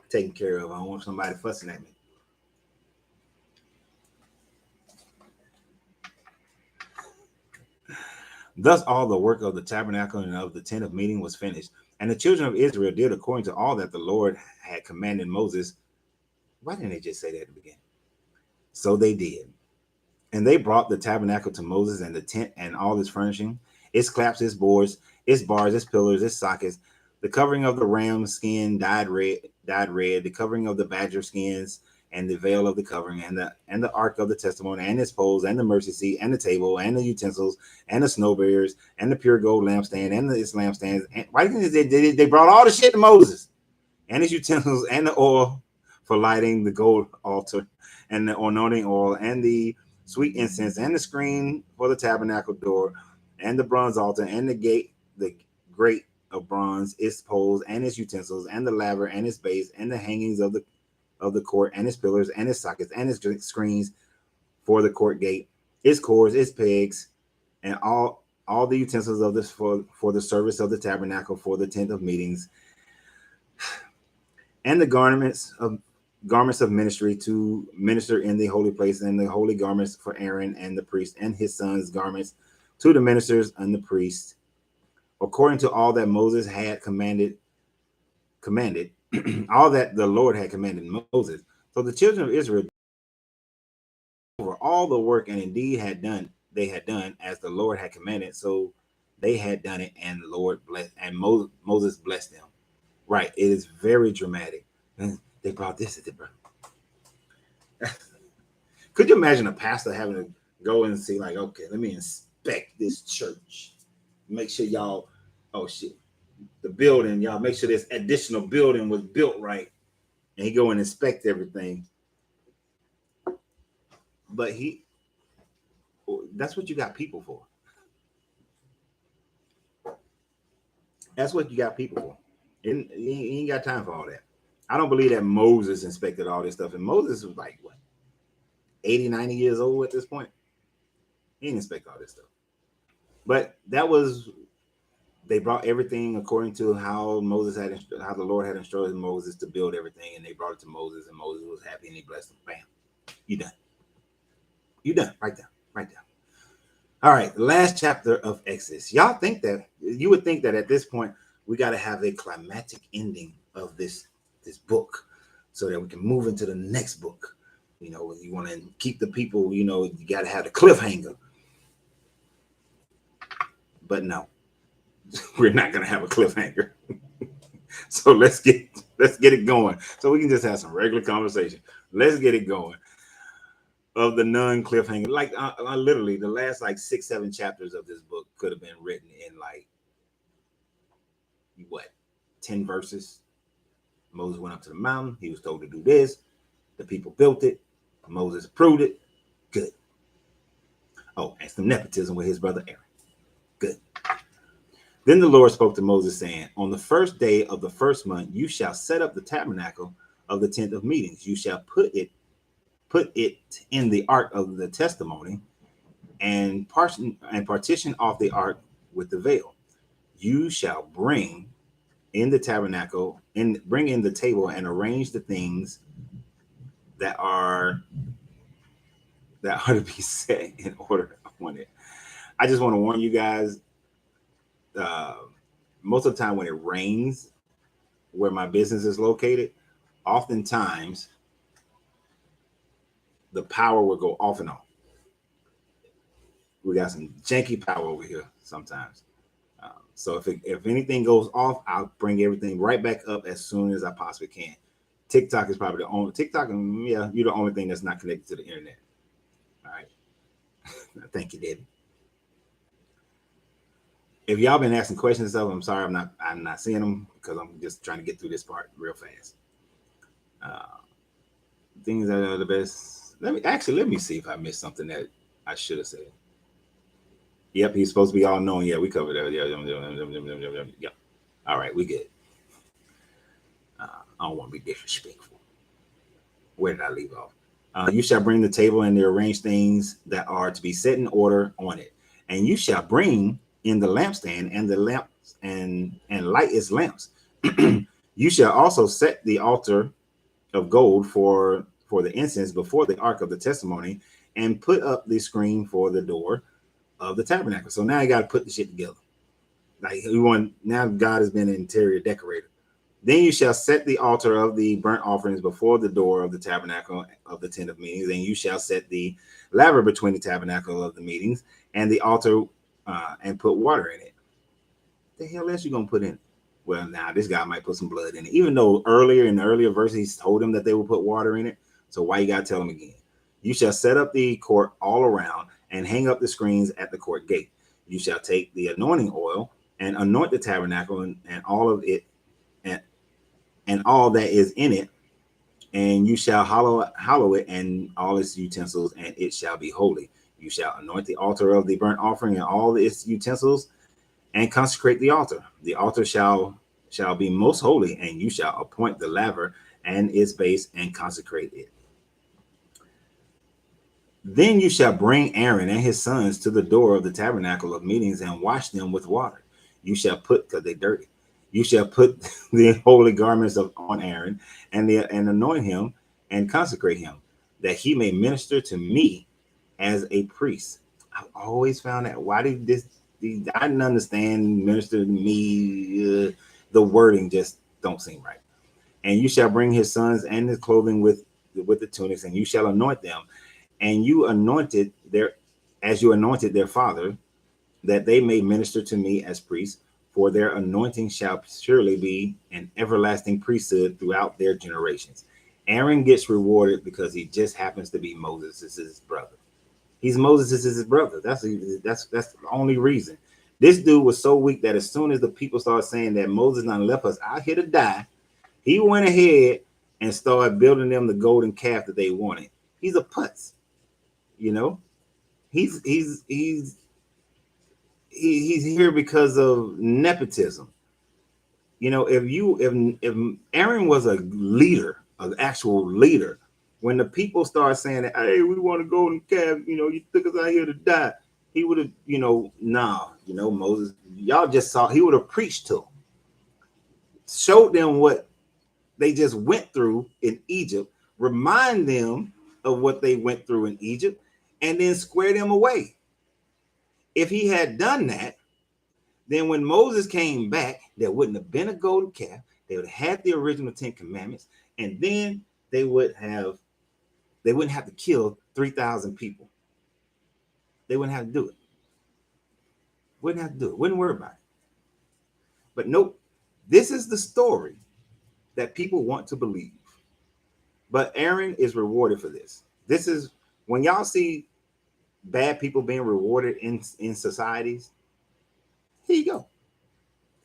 taken care of. I don't want somebody fussing at me. Thus all the work of the tabernacle and of the tent of meeting was finished. And the children of Israel did according to all that the Lord had commanded Moses. Why didn't they just say that at the beginning? So they did. And they brought the tabernacle to Moses and the tent and all its furnishing, its claps, its boards, its bars, its pillars, its sockets, the covering of the ram skin dyed red, the covering of the badger skins, and the veil of the covering, and the ark of the testimony, and its poles, and the mercy seat, and the table, and the utensils, and the snow bears, and the pure gold lampstand, and its lampstands. And why didn't they brought all the shit to Moses, and his utensils, and the oil for lighting the gold altar, and the anointing oil, and the sweet incense, and the screen for the tabernacle door, and the bronze altar, and the grate of bronze, its poles, and its utensils, and the laver, and its base, and the hangings of the court, and its pillars, and its sockets, and its screens for the court gate, its cords, its pegs, and all the utensils of this for the service of the tabernacle, for the tent of meetings, and the garments of ministry to minister in the holy place, and the holy garments for Aaron and the priest and his sons' garments to the ministers and the priests, according to all that Moses had commanded, all that the Lord had commanded Moses. So the children of Israel over all the work, and indeed they had done as the Lord had commanded. So they had done it, and the Lord blessed, and Moses blessed them. Right. It is very dramatic. And they brought this at the birth. Could you imagine a pastor having to go and see, like, okay, let me inspect this church. Make sure y'all, oh shit, the building, y'all make sure this additional building was built right. And he go and inspect everything. But that's what you got people for. That's what you got people for. He ain't got time for all that. I don't believe that Moses inspected all this stuff. And Moses was like, what, 80, 90 years old at this point? He didn't inspect all this stuff. But they brought everything according to how how the Lord had instructed Moses to build everything. And they brought it to Moses, and Moses was happy, and he blessed him. Bam. You done. You done. Right there. Right there. All right. The last chapter of Exodus. You would think that at this point, we got to have a climactic ending of this book so that we can move into the next book. You know, you want to keep the people, you got to have the cliffhanger. But no, we're not going to have a cliffhanger. So let's get Let's get it going so we can just have some regular conversation. Let's get it going. Of the non cliffhanger, like I literally the last like 6-7 chapters of this book could have been written in like what 10 verses. Moses went up to the mountain. He was told to do this. The people built it. Moses approved it. Good. Oh, and some nepotism with his brother Aaron. Good. Then the Lord spoke to Moses, saying, on the first day of the first month, you shall set up the tabernacle of the tent of meetings. You shall put it in the ark of the testimony, and partition off the ark with the veil. You shall bring in the tabernacle, and bring in the table, and arrange the things that are to be set in order on it. I just want to warn you guys. Most of the time when it rains, where my business is located, oftentimes the power will go off and on. We got some janky power over here sometimes. So if anything goes off, I'll bring everything right back up as soon as I possibly can. TikTok is probably the only you're the only thing that's not connected to the internet. All right. Thank you, Debbie. If y'all been asking questions and stuff, I'm sorry I'm not seeing them because I'm just trying to get through this part real fast. Things that are the best. Let me see if I missed something that I should have said. Yep, he's supposed to be all knowing. Yeah, we covered that. Yeah. All right, we good. I don't want to be disrespectful. Where did I leave off? You shall bring the table and the arranged things that are to be set in order on it. And you shall bring in the lampstand and the lamps and light its lamps. You shall also set the altar of gold for the incense before the ark of the testimony, and put up the screen for the door of the tabernacle. So now you got to put the shit together. Like now God has been an interior decorator. Then you shall set the altar of the burnt offerings before the door of the tabernacle of the tent of meetings, and you shall set the laver between the tabernacle of the meetings and the altar, and put water in it. The hell else you gonna put in it? Well, now this guy might put some blood in it, even though in the earlier verse he told him that they would put water in it. So why you gotta tell him again? You shall set up the court all around and hang up the screens at the court gate. You shall take the anointing oil and anoint the tabernacle and all of it, and all that is in it, and you shall hallow it and all its utensils, and it shall be holy. You shall anoint the altar of the burnt offering and all its utensils, and consecrate the altar. The altar shall be most holy, and you shall appoint the laver and its base and consecrate it. Then you shall bring Aaron and his sons to the door of the tabernacle of meetings and wash them with water. You shall put, because they're dirty, you shall put the holy garments on Aaron and anoint him and consecrate him, that he may minister to me as a priest. I've always found that. Why did this? I didn't understand minister to me. The wording just don't seem right. And you shall bring his sons and his clothing with the tunics, and you shall anoint them, and you anointed their father, that they may minister to me as priests. For their anointing shall surely be an everlasting priesthood throughout their generations. Aaron gets rewarded because he just happens to be Moses' brother. He's Moses' brother. That's the only reason. This dude was so weak that as soon as the people started saying that Moses done left us out here to die, he went ahead and started building them the golden calf that they wanted. He's a putz, you know. He's here because of nepotism. You know, if Aaron was a leader, an actual leader, when the people start saying that, hey, we want to go and calf, you took us out here to die, he would have, Moses, y'all just saw, he would have preached to them, showed them what they just went through in Egypt, remind them of what they went through in Egypt, and then square them away. If he had done that, then when Moses came back, there wouldn't have been a golden calf. They would have had the original 10 commandments, and then they wouldn't have to kill 3,000 people. They wouldn't have to do it. Wouldn't worry about it. But nope, this is the story that people want to believe. But Aaron is rewarded for this. This is when y'all see bad people being rewarded in societies. Here you go.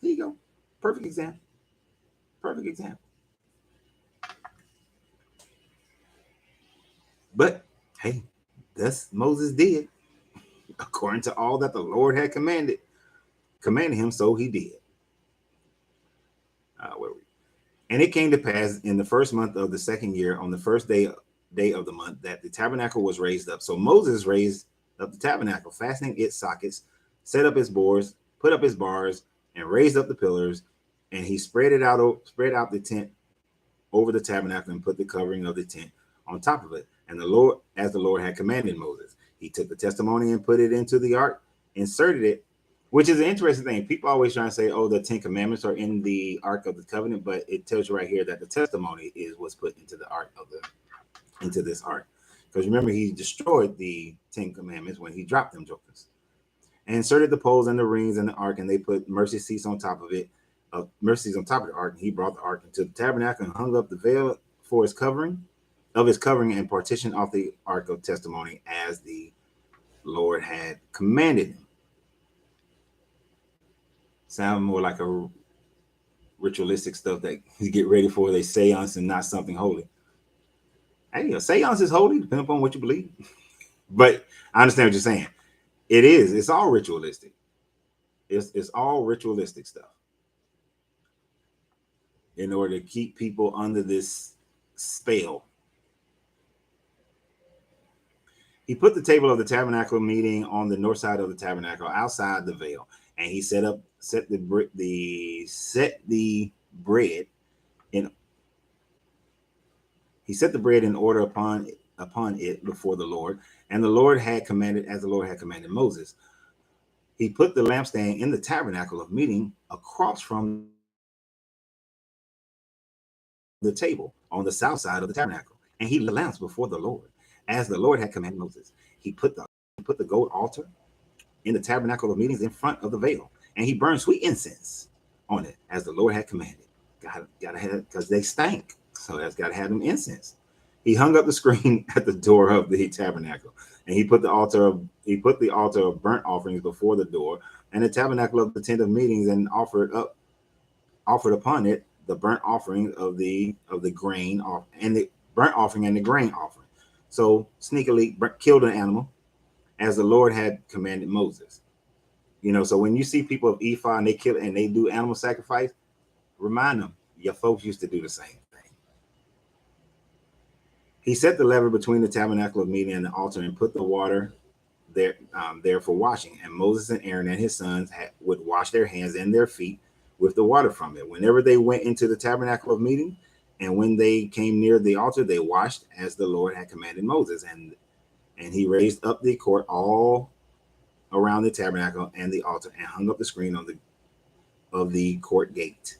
Here you go. Perfect example. Perfect example. But hey, thus Moses did according to all that the Lord had commanded him, so he did. Where we? And it came to pass in the first month of the second year, on the first day of the month, that the tabernacle was raised up. So Moses raised up the tabernacle, fastening its sockets, set up its boards, put up its bars, and raised up the pillars. And he spread out the tent over the tabernacle, and put the covering of the tent on top of it. And the Lord, as the Lord had commanded Moses, he took the testimony and put it into the ark, inserted it, which is an interesting thing. People always try to say, oh, the 10 Commandments are in the Ark of the Covenant, but it tells you right here that the testimony is what's put into the ark into this ark. Because remember, he destroyed the 10 Commandments when he dropped them jokers. And inserted the poles and the rings in the ark, and they put mercy seats on top of it, mercies on top of the ark. And he brought the ark into the tabernacle and hung up the veil for his covering, and partitioned off the ark of testimony as the Lord had commanded him. Sound more like a ritualistic stuff that you get ready for the seance and not something holy. Hey, a seance is holy, depending upon what you believe. But I understand what you're saying. It is. It's all ritualistic. It's all ritualistic stuff in order to keep people under this spell. He put the table of the tabernacle meeting on the north side of the tabernacle, outside the veil, and he set the bread in. He set the bread in order upon it before the Lord, and the Lord had commanded, as the Lord had commanded Moses. He put the lampstand in the tabernacle of meeting across from the table on the south side of the tabernacle, and he lit the lamps before the Lord, as the Lord had commanded Moses. He put the gold altar in the tabernacle of meetings in front of the veil, and he burned sweet incense on it, as the Lord had commanded. Gotta have, because they stank, so that's got to have them incense. He hung up the screen at the door of the tabernacle, and he put the altar of burnt offerings before the door, and the tabernacle of the tent of meetings, and offered upon it the burnt offering of the grain and the burnt offering and the grain offering. So sneakily killed an animal, as the Lord had commanded Moses. So when you see people of Ephah and they kill and they do animal sacrifice, remind them your folks used to do the same thing. He set the lever between the tabernacle of meeting and the altar, and put the water there for washing. And Moses and Aaron and his sons would wash their hands and their feet with the water from it whenever they went into the tabernacle of meeting, and when they came near the altar, they washed as the Lord had commanded Moses. And he raised up the court all around the tabernacle and the altar, and hung up the screen of the court gate.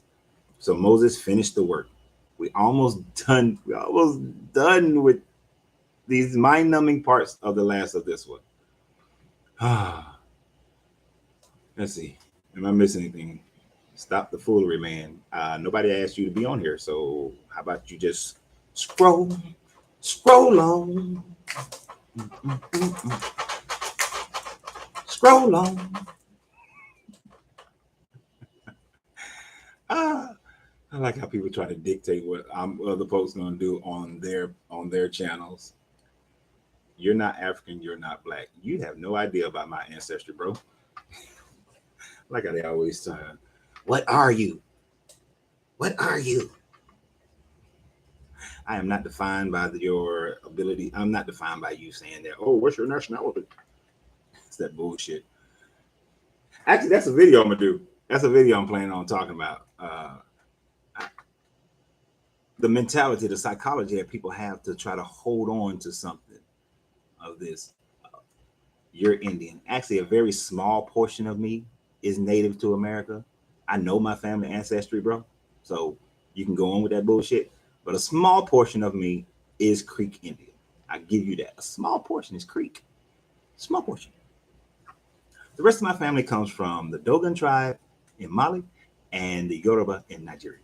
So Moses finished the work. We almost done with these mind-numbing parts of the last of this one. Let's see. Am I missing anything? Stop the foolery, man. Nobody asked you to be on here, so how about you just scroll on. Scroll on. I like how people try to dictate what other folks gonna do on their channels. You're not African, you're not black. You have no idea about my ancestry, bro. Like how they always say, what are you? What are you? I am not defined by your ability. I'm not defined by you saying that. Oh, what's your nationality? It's that bullshit. Actually, that's a video I'm gonna do. That's a video I'm planning on talking about. The mentality, the psychology that people have to try to hold on to something of this. You're Indian. Actually, a very small portion of me is native to America. I know my family ancestry, bro. So you can go on with that bullshit. But a small portion of me is Creek Indian. I give you that. A small portion is Creek. Small portion. The rest of my family comes from the Dogon tribe in Mali and the Yoruba in Nigeria.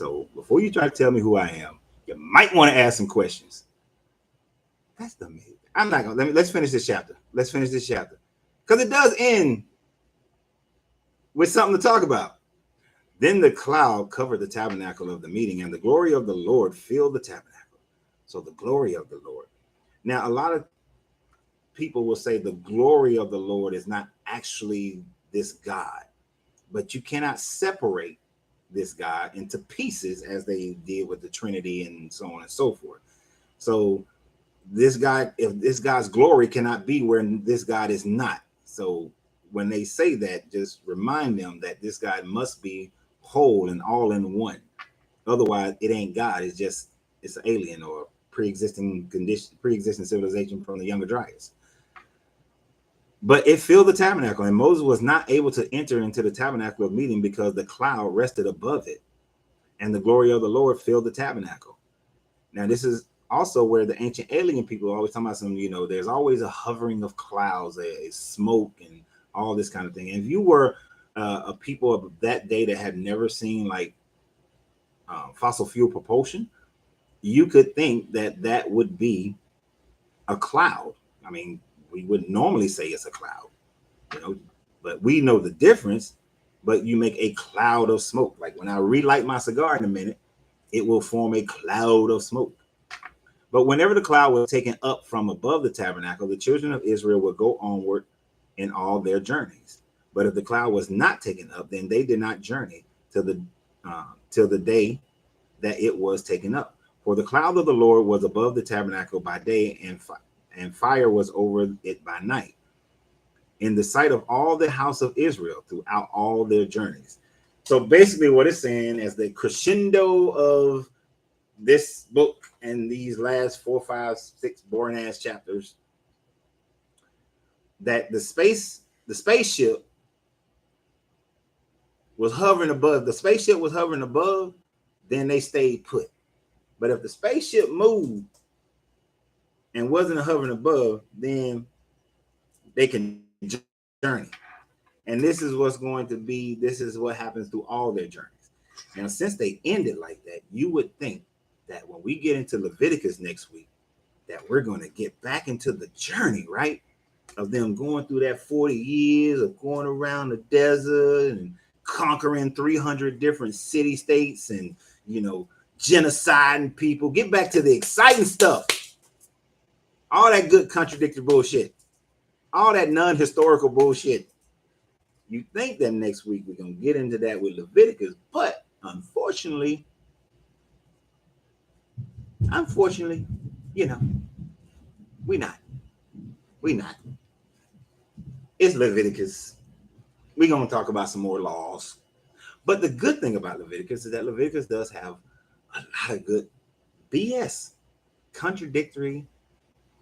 So before you try to tell me who I am, you might want to ask some questions. That's the amazing. I'm not gonna let's finish this chapter. Let's finish this chapter. Because it does end with something to talk about. Then the cloud covered the tabernacle of the meeting, and the glory of the Lord filled the tabernacle. So the glory of the Lord. Now, a lot of people will say the glory of the Lord is not actually this God, but you cannot separate this God into pieces as they did with the Trinity and so on and so forth. So this God, if this God's glory cannot be where this God is not. So when they say that, just remind them that this God must be whole and all in one. Otherwise, it ain't God. It's an alien or pre-existing condition, pre-existing civilization from the Younger Dryas. But it filled the tabernacle, and Moses was not able to enter into the tabernacle of meeting because the cloud rested above it, and the glory of the Lord filled the tabernacle. Now, this is also where the ancient alien people always talk about some, there's always a hovering of clouds, a smoke, and all this kind of thing. And if you were a people of that day that had never seen like fossil fuel propulsion, you could think that that would be a cloud. I mean, we would normally say it's a cloud, but we know the difference. But you make a cloud of smoke. Like when I relight my cigar in a minute, it will form a cloud of smoke. But whenever the cloud was taken up from above the tabernacle, the children of Israel would go onward in all their journeys. But if the cloud was not taken up, then they did not journey till the day that it was taken up. For the cloud of the Lord was above the tabernacle by day, and fire was over it by night, in the sight of all the house of Israel throughout all their journeys. So basically what it's saying is the crescendo of this book and these last 4, 5, 6 boring ass chapters, that the spaceship was hovering above. The spaceship was hovering above, then they stayed put. But if the spaceship moved and wasn't hovering above, then they can journey. And this is what's going to be, this is what happens through all their journeys. Now, since they ended like that, you would think that when we get into Leviticus next week, that we're going to get back into the journey, right? Of them going through that 40 years of going around the desert and conquering 300 different city states and, genociding people. Get back to the exciting stuff. All that good contradictory bullshit. All that non-historical bullshit. You think that next week we're going to get into that with Leviticus, but unfortunately, we not. It's Leviticus. We're going to talk about some more laws. But the good thing about Leviticus is that Leviticus does have a lot of good BS, contradictory,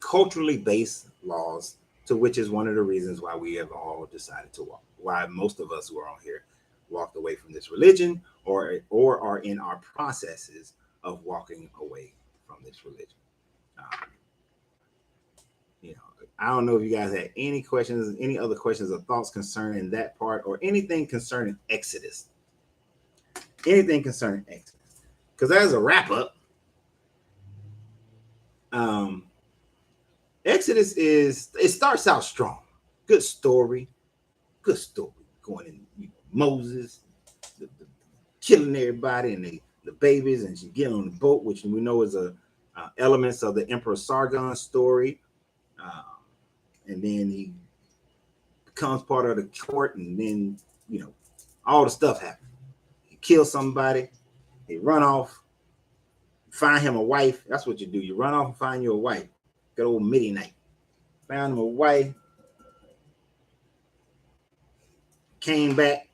culturally based laws, to which is one of the reasons why we have all decided to walk, why most of us who are on here walked away from this religion or are in our processes of walking away from this religion. I don't know if you guys had any questions, any other questions or thoughts concerning that part, or anything concerning Exodus. Anything concerning Exodus. Because as a wrap up, Exodus it starts out strong. Good story. Going in, Moses killing everybody and the babies, and she getting on the boat, which we know is elements of the Emperor Sargon story. And then he becomes part of the court, and then all the stuff happens. He kills somebody, he run off, find him a wife. That's what you do. You run off and find you a wife. Good old Midianite. Found him a wife, came back,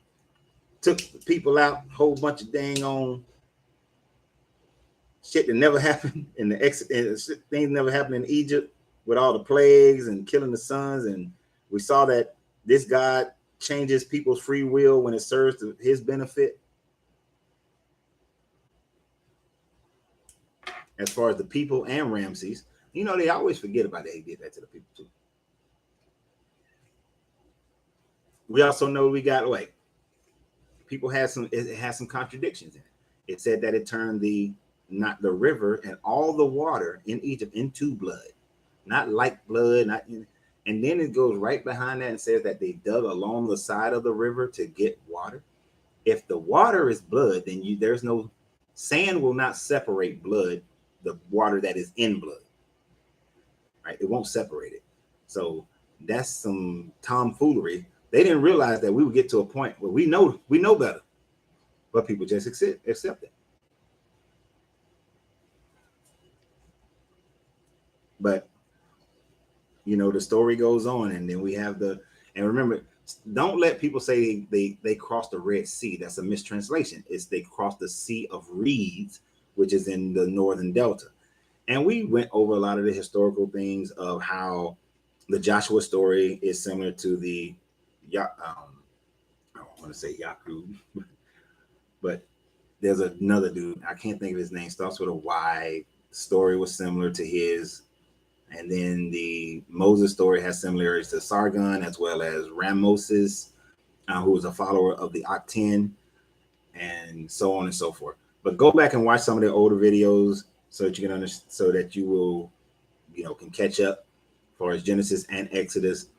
took the people out, whole bunch of dang on shit that never happened in the things never happened in Egypt with all the plagues and killing the sons. And we saw that this God changes people's free will when it serves to his benefit. As far as the people and Ramses, they always forget about that. He did that to the people too. We also know we got people it has some contradictions in it. It said that it turned not the river and all the water in Egypt into blood, not like blood, and then it goes right behind that and says that they dug along the side of the river to get water. If the water is blood, then there's no sand will not separate blood, the water that is in blood, right? It won't separate it. So that's some tomfoolery. They didn't realize that we would get to a point where we know better, but people just accept it. But the story goes on, and then we have and remember, don't let people say they crossed the Red Sea. That's a mistranslation. It's they crossed the Sea of Reeds, which is in the northern delta. And we went over a lot of the historical things of how the Joshua story is similar to the I don't want to say Yakub, but there's another dude, I can't think of his name, starts with a Y. Story was similar to his. And then the Moses story has similarities to Sargon, as well as Ramoses, who was a follower of the Octen, and so on and so forth. But go back and watch some of the older videos so that you can understand, so that you will, can catch up as far as Genesis and Exodus.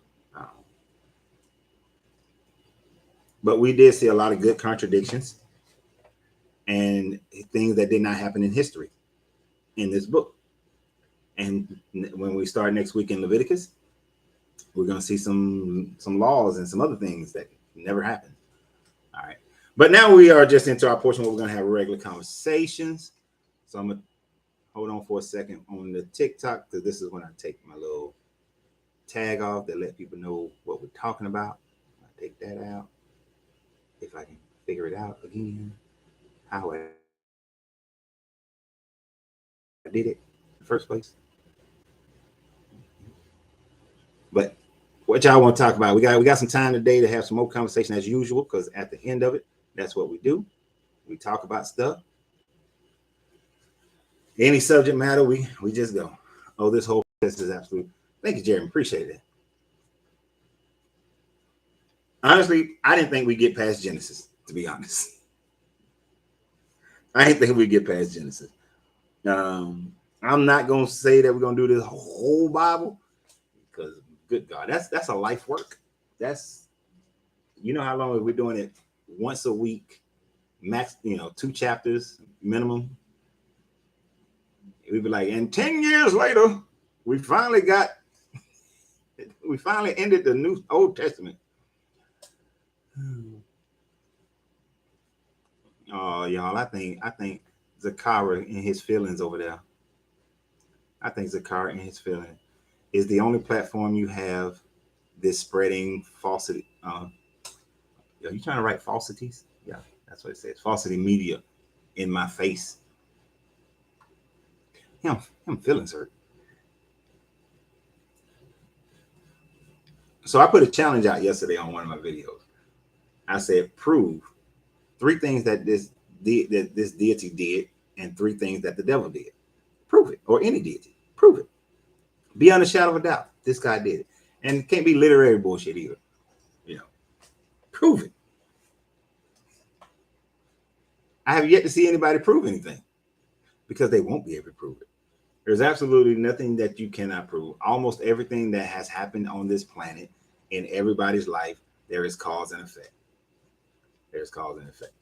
But we did see a lot of good contradictions and things that did not happen in history in this book. And when we start next week in Leviticus, we're going to see some laws and some other things that never happened. All right. But now we are just into our portion where we're going to have regular conversations. So I'm going to hold on for a second on the TikTok, because this is when I take my little tag off that let people know what we're talking about. I take that out. If I can figure it out again, how I did it in the first place. But what y'all want to talk about? We got some time today to have some more conversation as usual, because at the end of it, that's what we do. We talk about stuff. Any subject matter, we just go. Oh, this whole process is absolute. Thank you, Jeremy. Appreciate it. Honestly, I didn't think we'd get past Genesis, to be honest. I didn't think we'd get past Genesis. I'm not going to say that we're going to do this whole Bible, because good God, that's a life work. That's, how long we're doing it once a week, max, 2 chapters minimum. We'd be like, and 10 years later, we finally ended the Old Testament. Oh, y'all, I think Zakara in his feelings over there. I think Zakara in his feelings is the only platform you have this spreading falsity. Are you trying to write falsities? Yeah, that's what it says. Falsity media in my face. Yeah, I'm feelings hurt. So I put a challenge out yesterday on one of my videos. I said, prove 3 things that this deity did and 3 things that the devil did. Prove it. Or any deity. Prove it. Beyond a shadow of a doubt, this guy did it. And it can't be literary bullshit either. Prove it. I have yet to see anybody prove anything, because they won't be able to prove it. There's absolutely nothing that you cannot prove. Almost everything that has happened on this planet in everybody's life, there is cause and effect. There's cause and effect.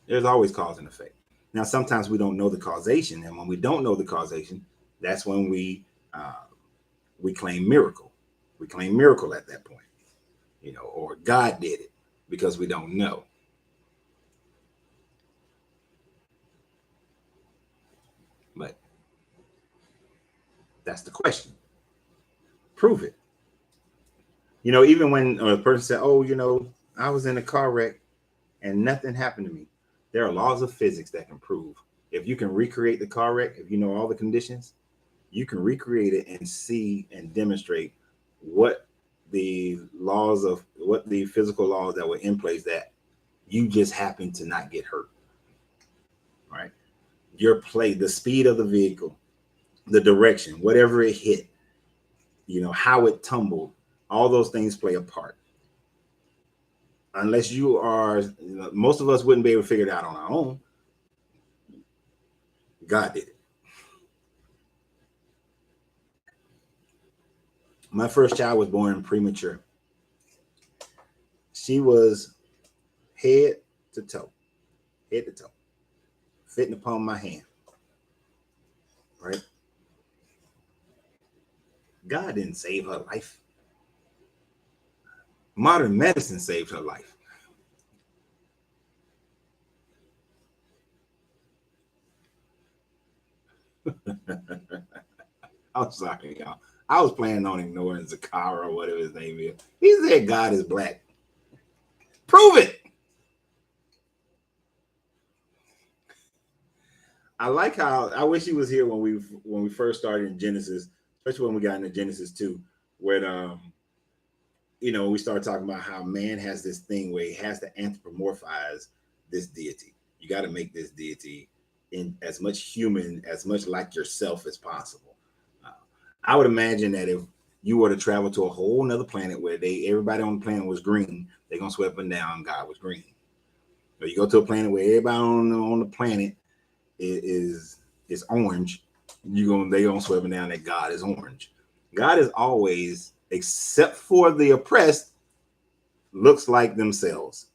There's always cause and effect. Now, sometimes we don't know the causation, and when we don't know the causation, that's when we claim miracle. We claim miracle at that point, or God did it, because we don't know. But that's the question. Prove it. Even when a person said, "Oh, I was in a car wreck and nothing happened to me," there are laws of physics that can prove. If you can recreate the car wreck, if you know all the conditions, you can recreate it and see and demonstrate what the physical laws that were in place that you just happen to not get hurt. Right? The speed of the vehicle, the direction, whatever it hit, how it tumbled, all those things play a part. unless you are, most of us wouldn't be able to figure it out on our own. God did it. My first child was born premature. She was head to toe, fitting upon my hand. Right? God didn't save her life. Modern medicine saved her life. I'm sorry, y'all. I was planning on ignoring Zakara or whatever his name is. He said God is black. Prove it. I like how I wish he was here when we first started in Genesis, especially when we got into Genesis 2, where we started talking about how man has this thing where he has to anthropomorphize this deity. You got to make this deity in as much human, as much like yourself as possible. I would imagine that if you were to travel to a whole nother planet where everybody on the planet was green, they're gonna sweep up and down. God was green. Or you go to a planet where everybody on the planet is orange. They gonna sweep up and down that God is orange. God is always, except for the oppressed, looks like themselves.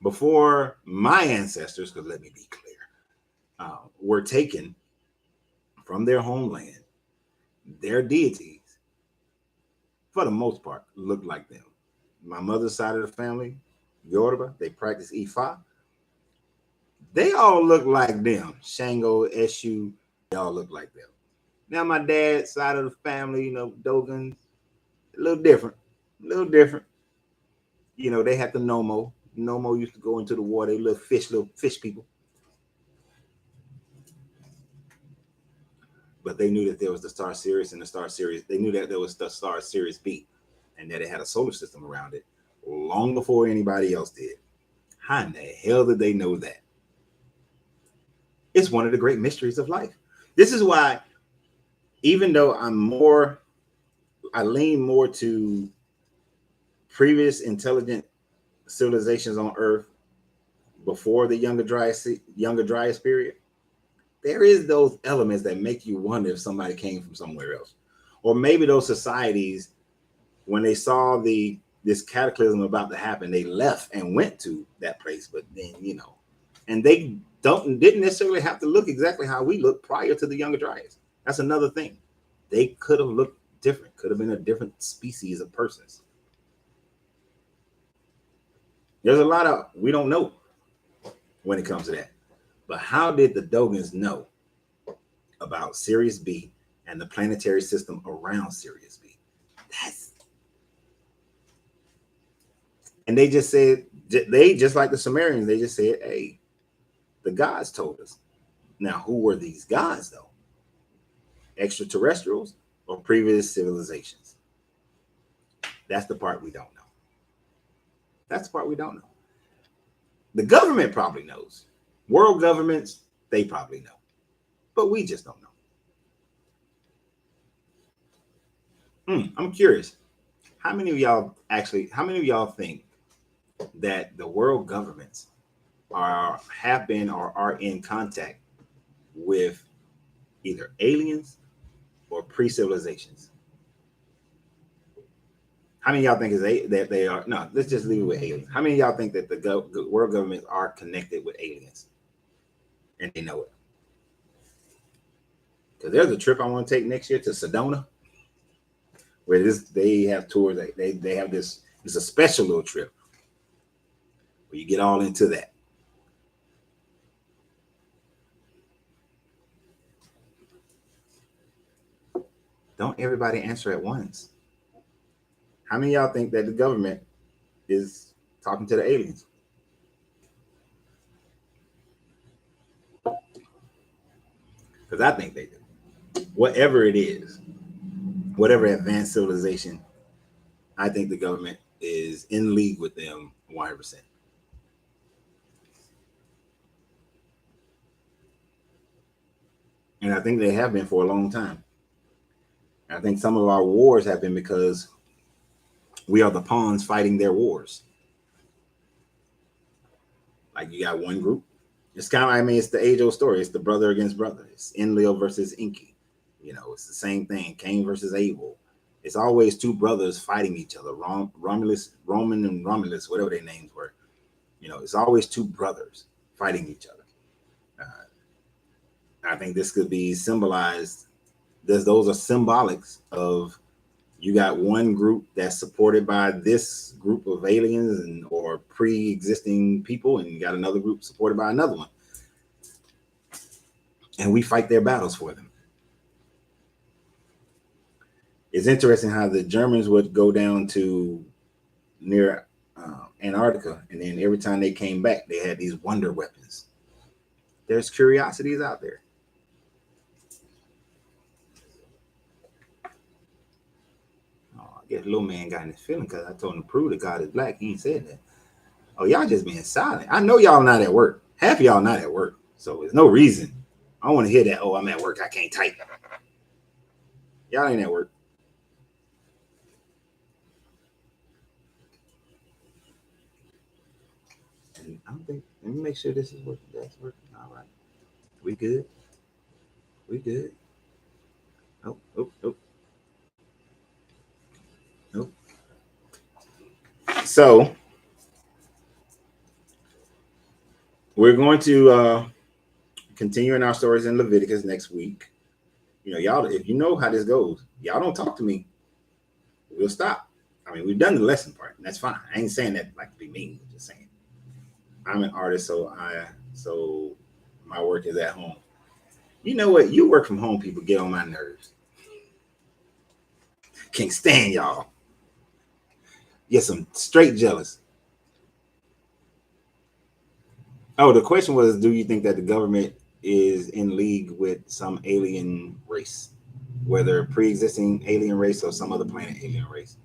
Before my ancestors, because let me be clear, were taken from their homeland, their deities, for the most part, looked like them. My mother's side of the family, Yoruba, they practice Ifa. They all look like them. Shango, Eshu, they all look like them. Now, my dad's side of the family, Dogans, a little different. They had the Nomo. Nomo used to go into the water, little fish people. But they knew that there was the Star Sirius and the Star Sirius. They knew that there was the Star Sirius B and that it had a solar system around it long before anybody else did. How in the hell did they know that? It's one of the great mysteries of life. This is why, even though I lean more to previous intelligent civilizations on Earth before the Younger Dryas period, there is those elements that make you wonder if somebody came from somewhere else. Or maybe those societies, when they saw this cataclysm about to happen, they left and went to that place. But then, and they didn't necessarily have to look exactly how we looked prior to the Younger Dryas. That's another thing. They could have looked different, could have been a different species of persons. There's a lot of we don't know when it comes to that. But how did the Dogans know about Sirius B and the planetary system around Sirius B? And they just said, just like the Sumerians, they just said, hey, the gods told us. Now, who were these gods, though? Extraterrestrials or previous civilizations? That's the part we don't know. The government probably knows. World governments, they probably know. But we just don't know. I'm curious. How many of y'all think that the world governments have been or are in contact with either aliens or pre-civilizations? How many of y'all think that they are? No, let's just leave it with aliens. How many of y'all think that the world governments are connected with aliens and they know it? Because there's a trip I want to take next year to Sedona, where they have tours. They have this. It's a special little trip where you get all into that. Don't everybody answer at once. How many of y'all think that the government is talking to the aliens? Because I think they do. Whatever it is, whatever advanced civilization, I think the government is in league with them 100%. And I think they have been for a long time. I think some of our wars have been because we are the pawns fighting their wars. Like you got one group. It's kind of, I mean, it's the age-old story. It's the brother against brother. It's Enlil versus Enki. You know, it's the same thing. Cain versus Abel. It's always two brothers fighting each other. Roman and Romulus, whatever their names were. You know, it's always two brothers fighting each other. I think this could be symbolized. Those are symbolics of you got one group that's supported by this group of aliens and or pre-existing people, and you got another group supported by another one, and we fight their battles for them. It's interesting how the Germans would go down to near Antarctica, and then every time they came back, they had these wonder weapons. There's curiosities out there. Oh, I guess little man got in his feeling because I told him to prove that God is black. He ain't said that. Oh, y'all just being silent. I know y'all not at work. Half of y'all not at work, so there's no reason. I don't want to hear that. Oh, I'm at work. I can't type. Y'all ain't at work. And I don't think. Let me make sure this is working. That's working. All right. We good. We good. Oh, oh, oh, oh. So we're going to continue in our stories in Leviticus next week. You know, y'all, if you know how this goes, y'all don't talk to me, we'll stop. I mean, we've done the lesson part, and that's fine. I ain't saying that like to be mean. I'm just saying I'm an artist, so my work is at home. You know what? You work from home people get on my nerves. Can't stand y'all. Yes, I'm straight jealous. Oh, the question was, do you think that the government is in league with some alien race, whether pre-existing alien race or some other planet alien race?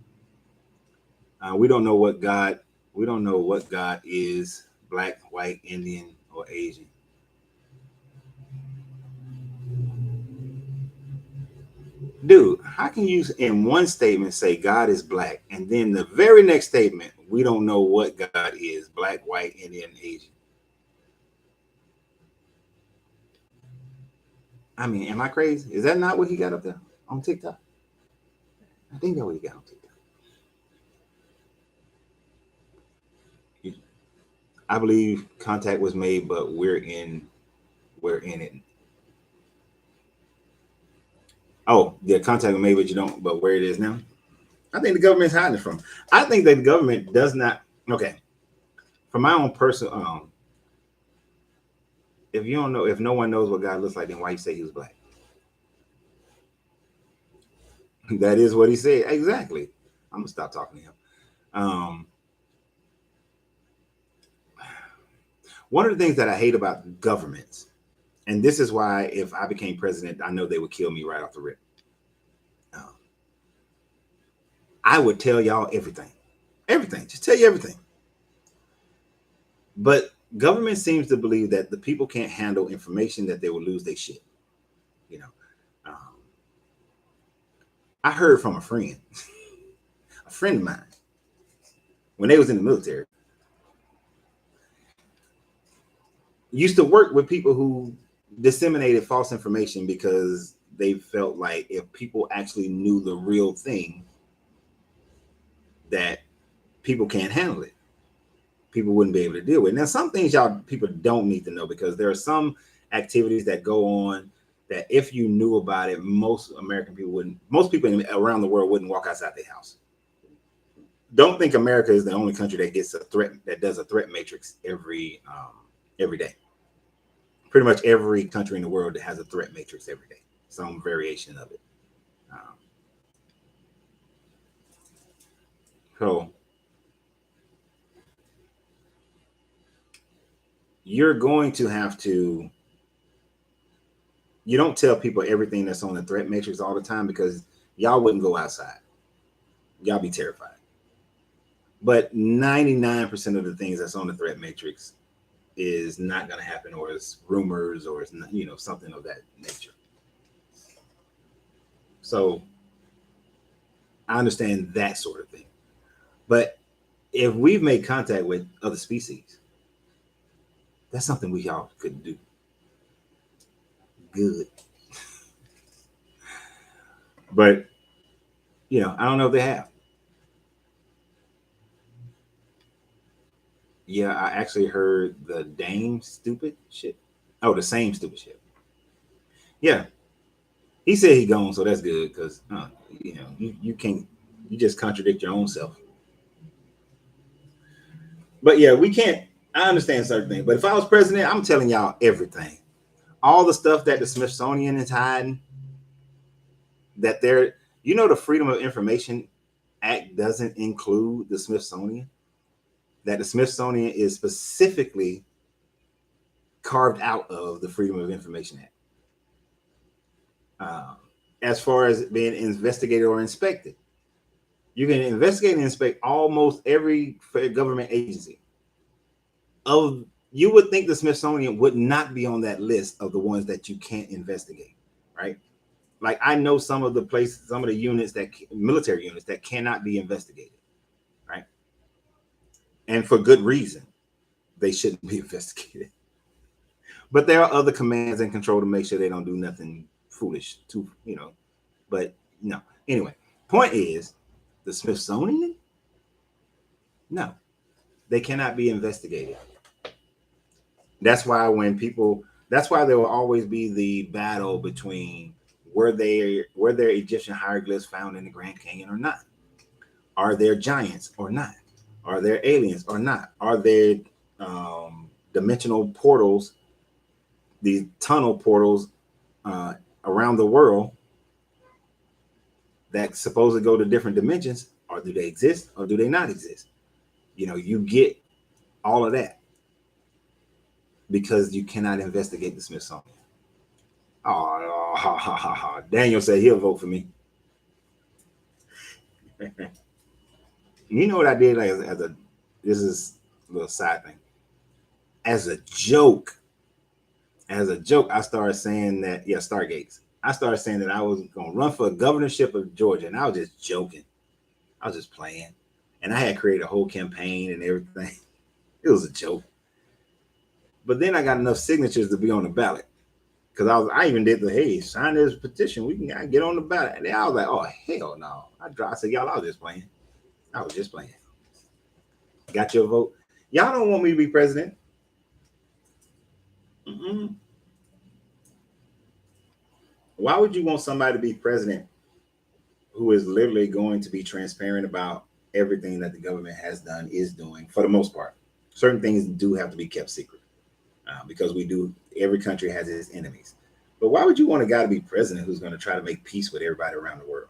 We don't know what God. We don't know what God is: black, white, Indian, or Asian. Dude, how can you in one statement say God is black, and then the very next statement we don't know what God is: black, white, Indian, Asian? I mean, am I crazy? Is that not what he got up there on TikTok? I think that's what he got on TikTok. I believe contact was made, but we're in it. Oh, the contact was made, but you don't. But where it is now, I think the government's hiding it from. I think that the government does not. Okay, from my own personal, if you don't know, if no one knows what God looks like, then why you say he was black? That is what he said. Exactly. I'm gonna stop talking to him. Um, one of the things that I hate about governments, and this is why if I became president, I know they would kill me right off the rip. Um, I would tell y'all everything, everything, just tell you everything. But government seems to believe that the people can't handle information, that they will lose their shit. You know, um, I heard from a friend of mine, when they was in the military, used to work with people who disseminated false information because they felt like if people actually knew the real thing, that people can't handle it. People wouldn't be able to deal with it. Now, some things y'all people don't need to know because there are some activities that go on that if you knew about it, most people around the world wouldn't walk outside their house. Don't think America is the only country that gets a threat that does a threat matrix every day. Pretty much every country in the world that has a threat matrix every day, some variation of it. Um, so you're going to have to. You don't tell people everything that's on the threat matrix all the time because y'all wouldn't go outside. Y'all be terrified. But 99% of the things that's on the threat matrix is not going to happen, or it's rumors, or it's not, something of that nature. So I understand that sort of thing. But if we've made contact with other species, That's something we all could do. Good. But, I don't know if they have. Yeah, I actually heard the Dame stupid shit. Oh, the same stupid shit. Yeah, he said he gone, so that's good because you can't, you just contradict your own self. But yeah, we can't. I understand certain things, but if I was president, I'm telling y'all everything. All the stuff that the Smithsonian is hiding, that they're, the Freedom of Information Act doesn't include the Smithsonian. That the Smithsonian is specifically carved out of the Freedom of Information Act. Um, as far as being investigated or inspected, you can investigate and inspect almost every government agency. Of You would think the Smithsonian would not be on that list of the ones that you can't investigate, right? Like I know some of the places, some of the units that military units that cannot be investigated, right? And for good reason, they shouldn't be investigated. But there are other commands and control to make sure they don't do nothing foolish, But no. Anyway, point is, the Smithsonian, no, they cannot be investigated. That's why there will always be the battle between were there Egyptian hieroglyphs found in the Grand Canyon or not? Are there giants or not? Are there aliens or not? Are there dimensional portals, these tunnel portals uh, around the world that supposedly go to different dimensions? Or do they exist or do they not exist? You get all of that because you cannot investigate the Smithsonian. Oh, ha, ha, ha, ha. Daniel said he'll vote for me. You know what I did, like, as a this is a little side thing. As a joke, I started saying that, yeah, Stargates. I started saying that I was gonna run for a governorship of Georgia, and I was just joking. I was just playing, and I had created a whole campaign and everything. It was a joke. But then I got enough signatures to be on the ballot because I even did the, hey, sign this petition, we can get on the ballot. And then I was like, oh hell no! I said, y'all, I was just playing. I was just playing. Got your vote. Y'all don't want me to be president. Mm-mm. Why would you want somebody to be president who is literally going to be transparent about everything that the government has done, is doing, for the most part? Certain things do have to be kept secret because every country has its enemies. But why would you want a guy to be president who's going to try to make peace with everybody around the world?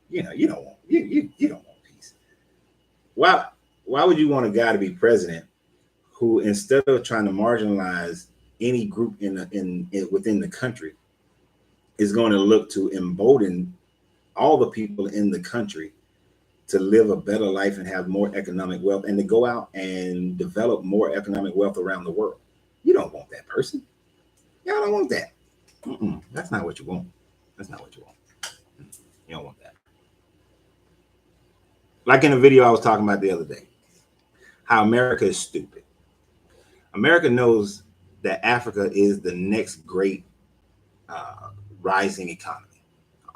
You don't want peace. Why why would you want a guy to be president who, instead of trying to marginalize any group within the country, is going to look to embolden all the people in the country to live a better life and have more economic wealth and to go out and develop more economic wealth around the world? You don't want that person. Y'all don't want that. That's not what you want. That's not what you want. You don't want that. Like in a video I was talking about the other day, how America is stupid. America knows that Africa is the next great uh, rising economy.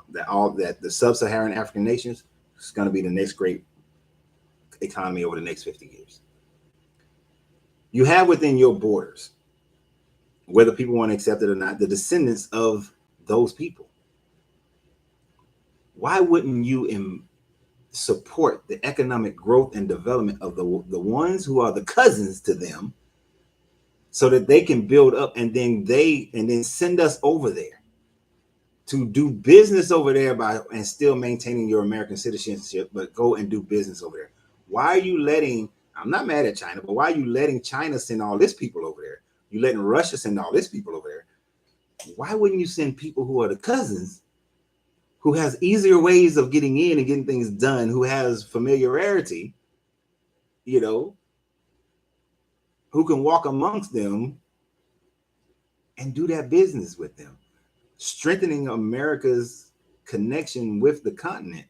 That the sub-Saharan African nations is going to be the next great economy over the next 50 years. You have within your borders, whether people want to accept it or not, the descendants of those people. Why wouldn't you support the economic growth and development of the ones who are the cousins to them, so that they can build up and then send us over there to do business over there and still maintaining your American citizenship, but go and do business over there? Why are you letting, I'm not mad at China, but why are you letting China send all this people over there? You letting Russia send all this people over there? Why wouldn't you send people who are the cousins, who has easier ways of getting in and getting things done, who has familiarity, you know, who can walk amongst them and do that business with them, strengthening America's connection with the continent?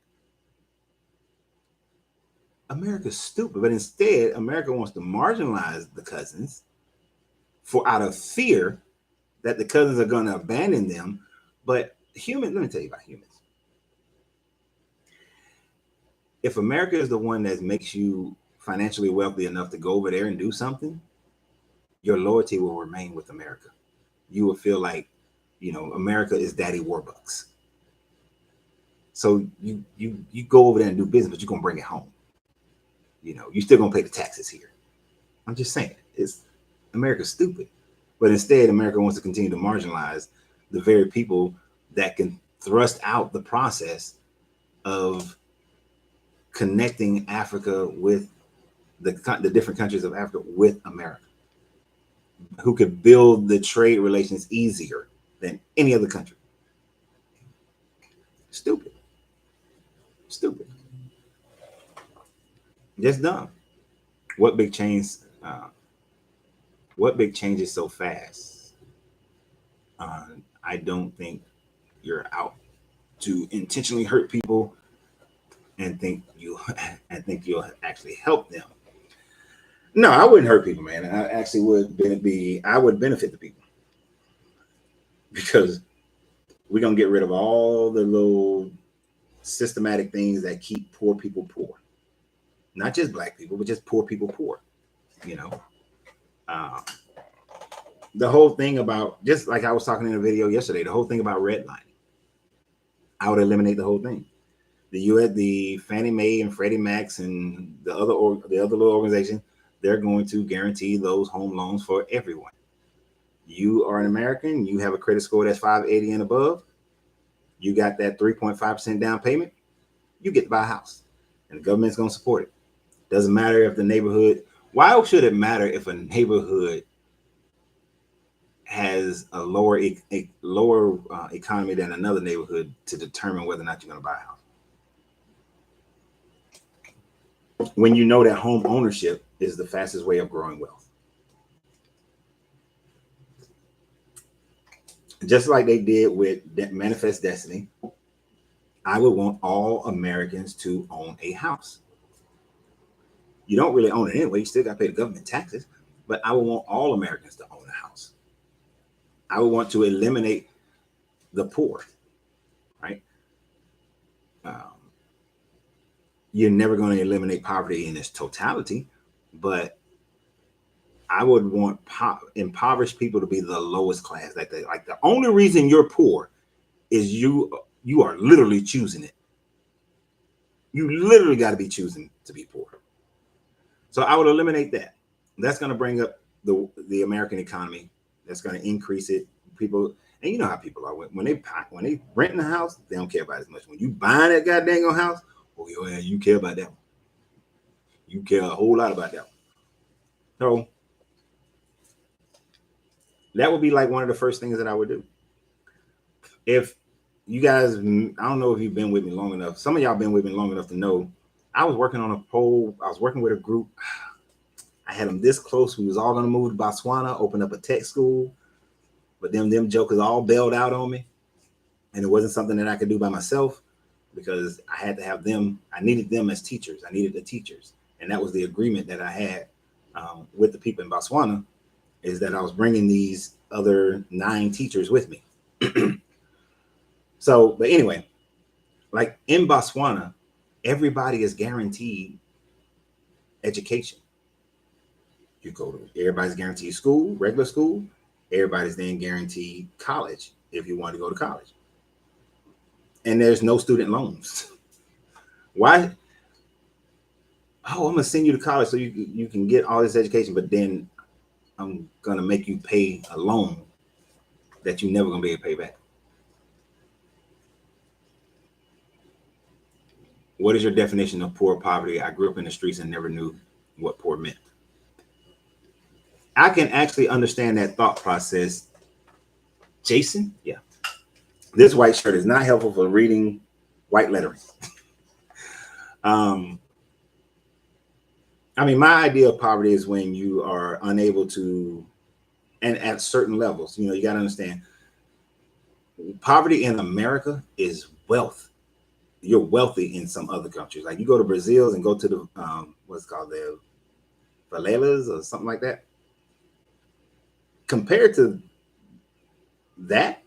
America's stupid, but instead, America wants to marginalize the cousins for out of fear that the cousins are going to abandon them. But let me tell you about humans. If America is the one that makes you financially wealthy enough to go over there and do something, your loyalty will remain with America. You will feel like, America is Daddy Warbucks. So you go over there and do business, but you're gonna bring it home. You're still gonna pay the taxes here. I'm just saying, America's stupid. But instead, America wants to continue to marginalize the very people that can thrust out the process of connecting Africa with the different countries of Africa with America, who could build the trade relations easier than any other country. Stupid. Just dumb. What big changes so fast? I don't think you're out to intentionally hurt people and think you'll actually help them. No, I wouldn't hurt people, man. I actually would benefit the people, because we're gonna get rid of all the little systematic things that keep poor people poor. Not just black people, but just poor people poor. The whole thing about, just like I was talking in a video yesterday, the whole thing about redlining, I would eliminate the whole thing. The Fannie Mae and Freddie Macs and the other little organization, they're going to guarantee those home loans for everyone. You are an American, you have a credit score that's 580 and above, you got that 3.5% down payment, you get to buy a house, and the government's going to support it. Doesn't matter if the neighborhood, why should it matter if a neighborhood has a lower economy than another neighborhood to determine whether or not you're going to buy a house? When you know that home ownership is the fastest way of growing wealth. Just like they did with Manifest Destiny, I would want all Americans to own a house. You don't really own it anyway. You still got to pay the government taxes. But I would want all Americans to own a house. I would want to eliminate the poor, right? You're never going to eliminate poverty in its totality, but I would want impoverished people to be the lowest class. Like the only reason you're poor is you are literally choosing it. You literally got to be choosing to be poor. So I would eliminate that. That's going to bring up the American economy. That's going to increase it. People, and you know how people are when they rent a house, they don't care about it as much. When you buy that goddamn house, oh yeah, you care about that one. You care a whole lot about that one. So that would be like one of the first things that I would do. If you guys, I don't know if you've been with me long enough. Some of y'all been with me long enough to know I was working on a poll. I was working with a group. I had them this close. We was all going to move to Botswana, open up a tech school. But them jokers all bailed out on me. And it wasn't something that I could do by myself, because I had to have them. I needed them as teachers. I needed the teachers. And that was the agreement that I had with the people in Botswana, is that I was bringing these other 9 teachers with me. So, but anyway, like in Botswana, everybody is guaranteed education. Everybody's guaranteed school, regular school. Everybody's then guaranteed college if you want to go to college. And there's no student loans. Why? Oh, I'm going to send you to college so you can get all this education, but then I'm going to make you pay a loan that you're never going to be able to pay back. What is your definition of poor poverty? I grew up in the streets and never knew what poor meant. I can actually understand that thought process. Jason, yeah. This white shirt is not helpful for reading white lettering. I mean, my idea of poverty is when you are unable to, and at certain levels, you got to understand, poverty in America is wealth. You're wealthy in some other countries. Like you go to Brazil and go to the, what's called the favelas or something like that. compared to that,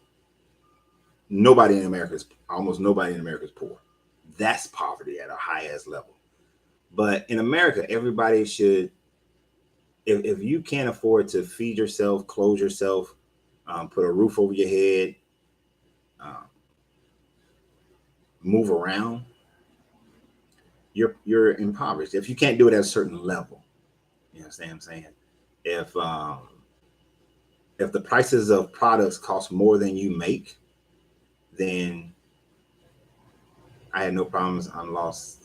almost nobody in America is poor. That's poverty at a high ass level. But in America, everybody should, if you can't afford to feed yourself, clothe yourself, put a roof over your head, um, move around, you're impoverished. If you can't do it at a certain level, you understand what I'm saying? If the prices of products cost more than you make, then I had no problems. I'm lost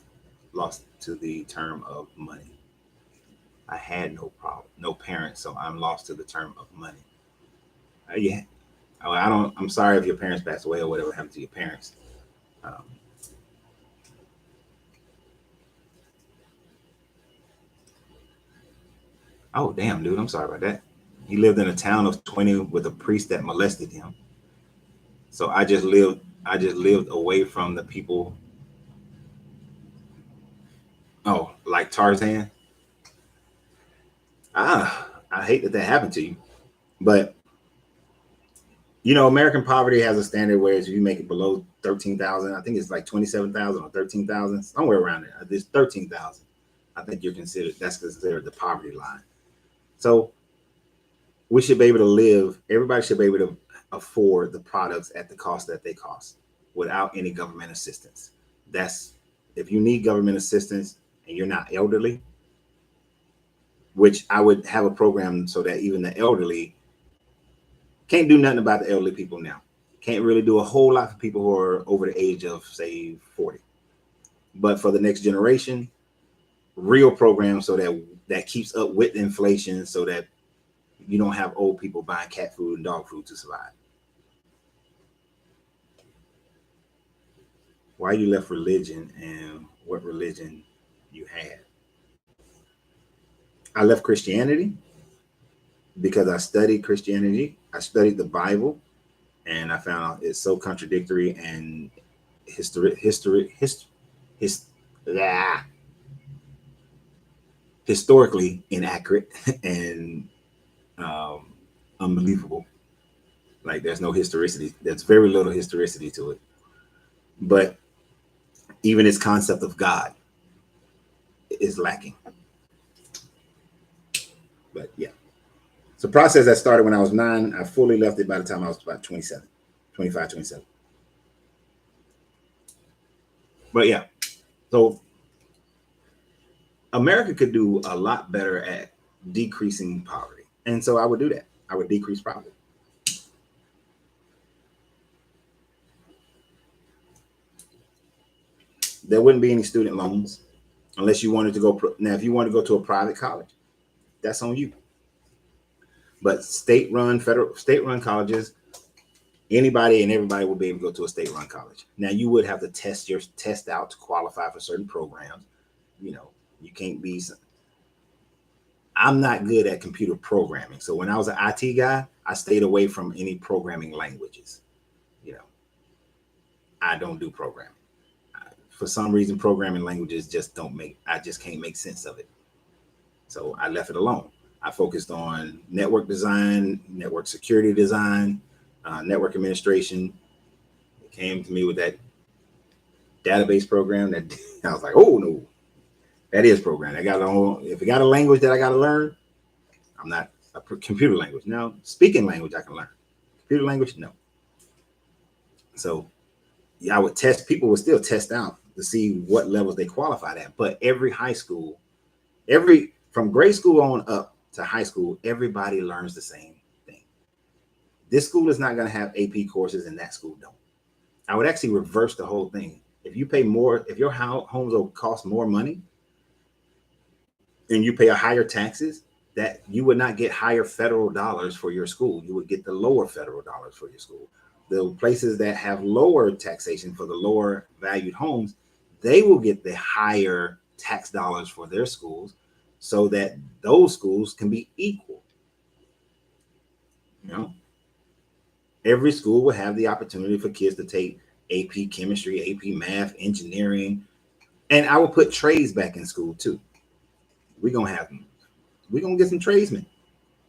to the term of money. I had no problem, no parents, so I'm lost to the term of money. Yeah, I don't. I'm sorry if your parents passed away or whatever happened to your parents. Um, oh damn, dude, I'm sorry about that. He lived in a town of 20 with a priest that molested him. So I just lived away from the people. Oh, like Tarzan. I hate that happened to you, but American poverty has a standard where if you make it below 13,000, I think it's like 27,000 or 13,000, somewhere around there. It's 13,000. I think that's considered the poverty line. So we should be able to live. Everybody should be able to afford the products at the cost that they cost without any government assistance. That's If you need government assistance and you're not elderly, which I would have a program so that even the elderly can't do nothing about the elderly people now. Can't really do a whole lot for people who are over the age of say 40. But for the next generation, real programs so that keeps up with inflation so that you don't have old people buying cat food and dog food to survive. Why you left religion and what religion you had? I left Christianity because I studied Christianity. I studied the Bible, and I found out it's so contradictory and history, his, ah, historically inaccurate and um, unbelievable. Like there's no historicity. There's very little historicity to it. But even its concept of God is lacking. But yeah. It's a process that started when I was 9. I fully left it by the time I was about 27, 25, 27. But yeah. So America could do a lot better at decreasing poverty. And so I would do that. I would decrease poverty. There wouldn't be any student loans unless you wanted to go. Now, if you want to go to a private college, that's on you. But state-run colleges, anybody and everybody will be able to go to a state-run college. Now, you would have to test out to qualify for certain programs. You can't be. I'm not good at computer programming, so when I was an IT guy, I stayed away from any programming languages. You know, I don't do programming. For some reason, programming languages just don't make. I just can't make sense of it. So I left it alone. I focused on network design, network security design, network administration. It came to me with that database program that I was like, oh no, that is programming. If it got a language that I got to learn, I'm not a computer language. Now, speaking language, I can learn. Computer language, no. So yeah, people would still test out to see what levels they qualified at. But every high school, from grade school on up to high school, everybody learns the same thing. This school is not going to have AP courses and that school don't. I would actually reverse the whole thing. If you pay more, if your homes will cost more money and you pay a higher taxes, that you would not get higher federal dollars for your school. You would get the lower federal dollars for your school. The places that have lower taxation for the lower valued homes, they will get the higher tax dollars for their schools so that those schools can be equal. Every school will have the opportunity for kids to take AP chemistry, AP math, engineering, and I will put trades back in school too. We're gonna get some tradesmen.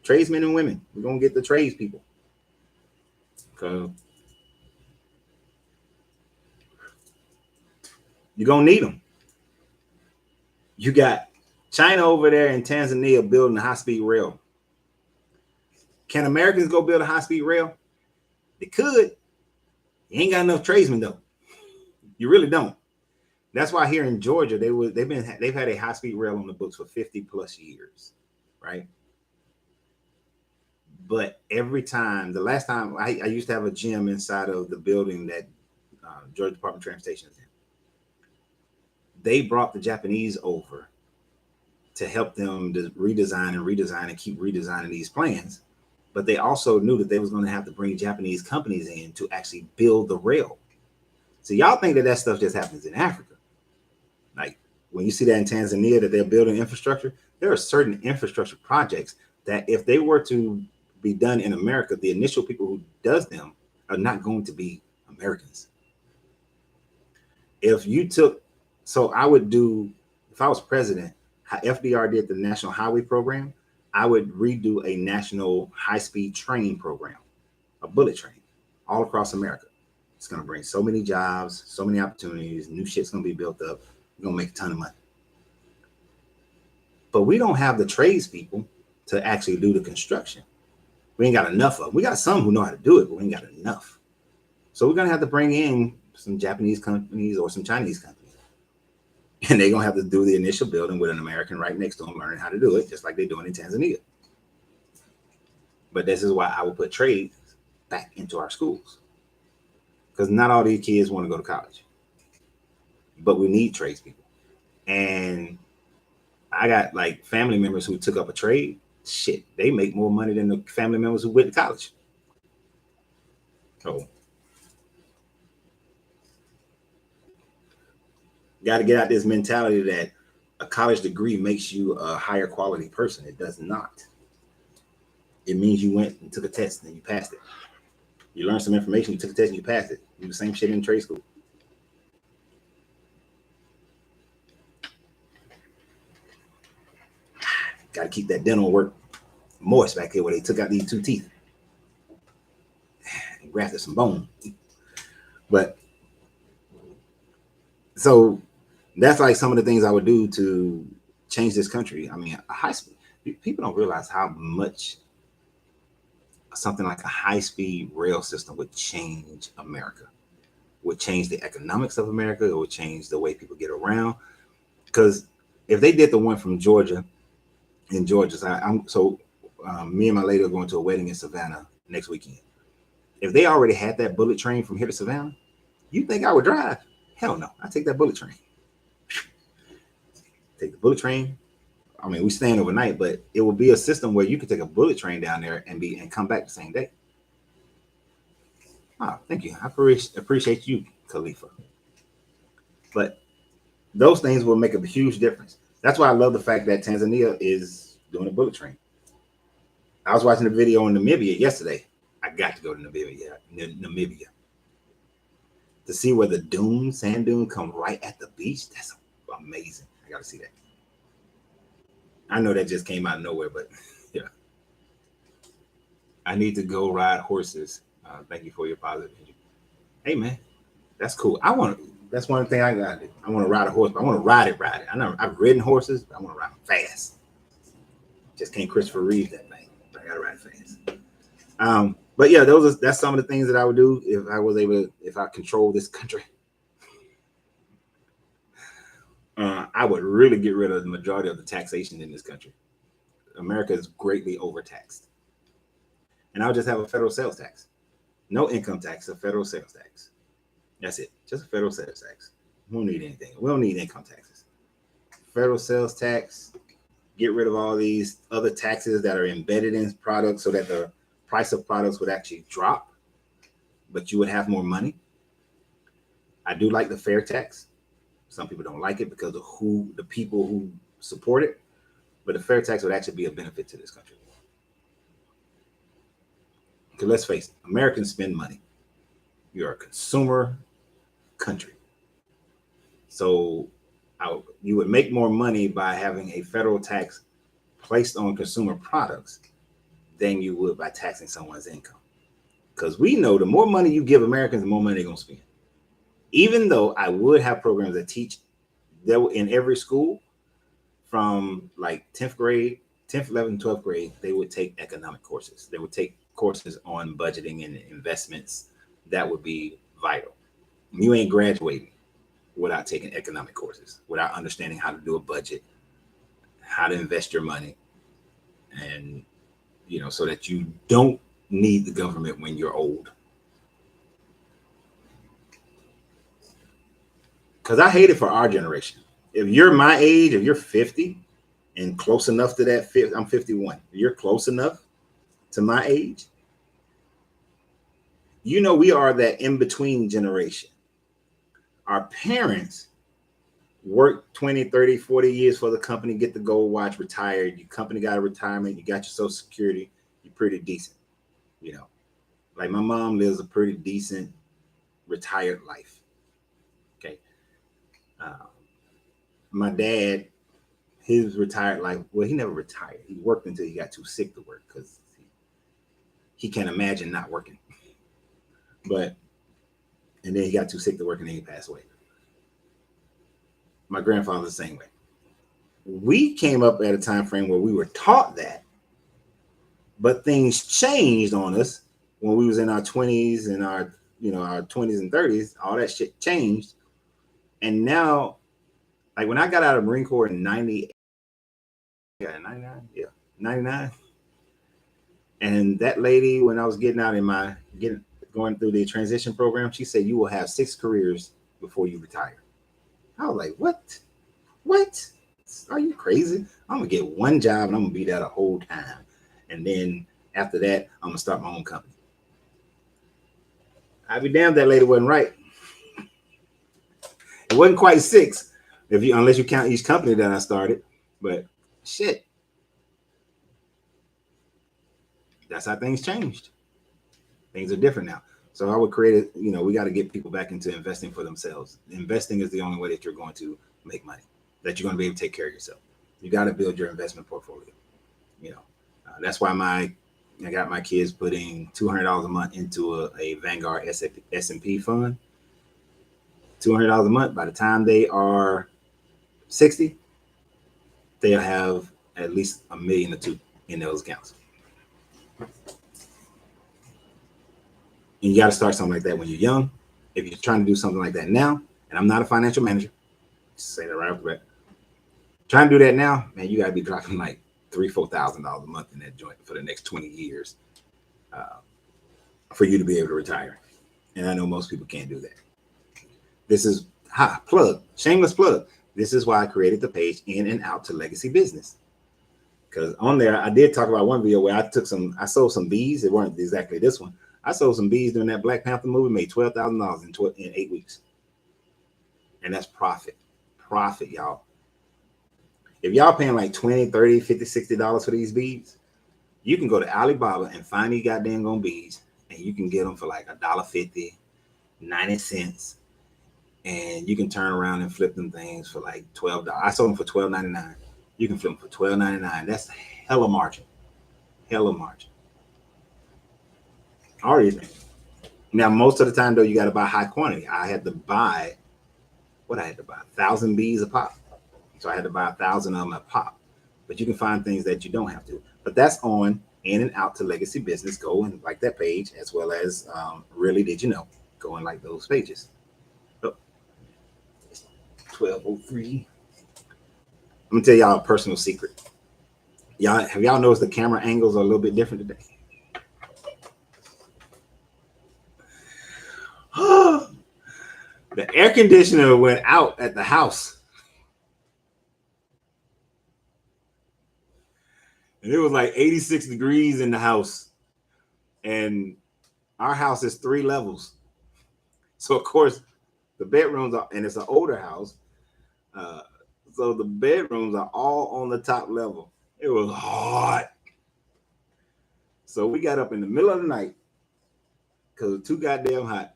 Tradesmen and women. We're gonna get the trades people. Because you're gonna need them. You got China over there in Tanzania building a high-speed rail. Can Americans go build a high-speed rail? They could. You ain't got enough tradesmen though. You really don't. That's why here in Georgia they've had a high-speed rail on the books for 50 plus years, right? But every time, the last time I used to have a gym inside of the building that Georgia Department of Transportation is in. They brought the Japanese over to help them to redesign and keep redesigning these plans. But they also knew that they was going to have to bring Japanese companies in to actually build the rail. So y'all think that stuff just happens in Africa. Like when you see that in Tanzania that they're building infrastructure, there are certain infrastructure projects that if they were to be done in America, the initial people who does them are not going to be Americans. If you took, so I would do, if I was president, FDR did the National Highway Program, I would redo a national high-speed train program, a bullet train, all across America. It's going to bring so many jobs, so many opportunities, new shit's going to be built up. We're going to make a ton of money. But we don't have the tradespeople to actually do the construction. We ain't got enough of them. We got some who know how to do it, but we ain't got enough. So we're going to have to bring in some Japanese companies or some Chinese companies. And they're going to have to do the initial building with an American right next to them, learning how to do it, just like they're doing in Tanzania. But this is why I will put trades back into our schools. Because not all these kids want to go to college. But we need tradespeople. And I got like family members who took up a trade. Shit, they make more money than the family members who went to college. So got to get out this mentality that a college degree makes you a higher quality person. It does not. It means you went and took a test and you passed it. You learned some information, you took a test and you passed it. You do the same shit in trade school. Got to keep that dental work moist back here where they took out these 2 teeth and grafted some bone. But so that's like some of the things I would do to change this country. I mean, a high speed, people don't realize how much something like a high-speed rail system would change America, would change the economics of America. It would change the way people get around. Because if they did the one from Georgia, in Georgia, me and my lady are going to a wedding in Savannah next weekend. If they already had that bullet train from here to Savannah, you think I would drive? Hell no. I take that bullet train. Take the bullet train. I mean, we staying overnight, but it will be a system where you could take a bullet train down there and come back the same day. Oh, thank you. I appreciate you, Khalifa. But those things will make a huge difference. That's why I love the fact that Tanzania is doing a bullet train. I was watching a video in Namibia yesterday. I got to go to Namibia to see where the sand dune come right at the beach. That's amazing. I got to see that. I know that just came out of nowhere, but yeah. I need to go ride horses. Thank you for your positive energy. Hey man, that's cool. That's one thing I gotta do. I want to ride a horse, but I want to ride it. I've ridden horses, but I want to ride them fast. Just can't Christopher Reeve that thing. I gotta ride fast. But yeah, that's some of the things that I would do if I control this country. I would really get rid of the majority of the taxation in this country. America is greatly overtaxed. And I'll just have a federal sales tax. No income tax, a federal sales tax. That's it. Just a federal sales tax. We don't need anything. We don't need income taxes. Federal sales tax. Get rid of all these other taxes that are embedded in products so that the price of products would actually drop, but you would have more money. I do like the fair tax. Some people don't like it because of the people who support it, but the fair tax would actually be a benefit to this country. Because let's face it, Americans spend money. You're a consumer country. So you would make more money by having a federal tax placed on consumer products than you would by taxing someone's income. Because we know the more money you give Americans, the more money they're going to spend. Even though I would have programs that teach that in every school from like 10th grade, 10th, 11th, 12th grade, they would take economic courses. They would take courses on budgeting and investments. That would be vital. You ain't graduating without taking economic courses, without understanding how to do a budget, how to invest your money, and so that you don't need the government when you're old. Because I hate it for our generation. If you're my age, if you're 50 and close enough to that, I'm 51. If you're close enough to my age, we are that in-between generation. Our parents worked 20, 30, 40 years for the company, get the gold watch, retired. Your company got a retirement, you got your Social Security, you're pretty decent. Like my mom lives a pretty decent retired life. Okay. My dad, his retired life, well, he never retired. He worked until he got too sick to work because he can't imagine not working. And then he got too sick to work and then he passed away. My grandfather the same way. We came up at a time frame where we were taught that, but things changed on us when we was in our 20s and our 20s and 30s. All that shit changed. And now, like when I got out of Marine Corps in 99, and that lady, when I was getting out going through the transition program, she said, you will have 6 careers before you retire. I was like, what? Are you crazy? I'm going to get one job and I'm going to be there the whole time. And then after that, I'm going to start my own company. I'd be damned that lady wasn't right. It wasn't quite 6, unless you count each company that I started. But shit. That's how things changed. Things are different now. So I would create we got to get people back into investing for themselves. Investing is the only way that you're going to make money, that you're going to be able to take care of yourself. You got to build your investment portfolio. That's why I got my kids putting $200 a month into a Vanguard S&P fund. $200 a month. By the time they are 60, they'll have at least $1 million or $2 million in those accounts. And you got to start something like that when you're young. If you're trying to do something like that now, and I'm not a financial manager, say that right off the bat. Trying to do that now, man, you got to be dropping like $3,000-$4,000 a month in that joint for the next 20 years for you to be able to retire. And I know most people can't do that. This is shameless plug. This is why I created the page In and Out to Legacy Business. Because on there, I did talk about one video where I sold some bees. It weren't exactly this one. I sold some bees during that Black Panther movie, made $12,000 in 8 weeks. And that's profit. Profit, y'all. If y'all paying like $20, $30, $50, $60 for these beads, you can go to Alibaba and find these goddamn beads, and you can get them for like $1.50, 90 cents. And you can turn around and flip them things for like $12. I sold them for $12.99. You can flip them for $12.99. That's hella margin. Hella margin. All these things. Now, most of the time, though, you got to buy high quantity. I had to buy 1,000 bees a pop. So I had to buy 1,000 of them a pop. But you can find things that you don't have to. But that's on In and Out to Legacy Business. Go and like that page, as well as Really Did You Know? Go and like those pages. Oh, it's 12:03. I'm gonna tell y'all a personal secret. Have y'all noticed the camera angles are a little bit different today? The air conditioner went out at the house. And it was like 86 degrees in the house. And our house is 3 levels. So, of course, the bedrooms are, and it's an older house. So the bedrooms are all on the top level. It was hot. So we got up in the middle of the night because it was too goddamn hot.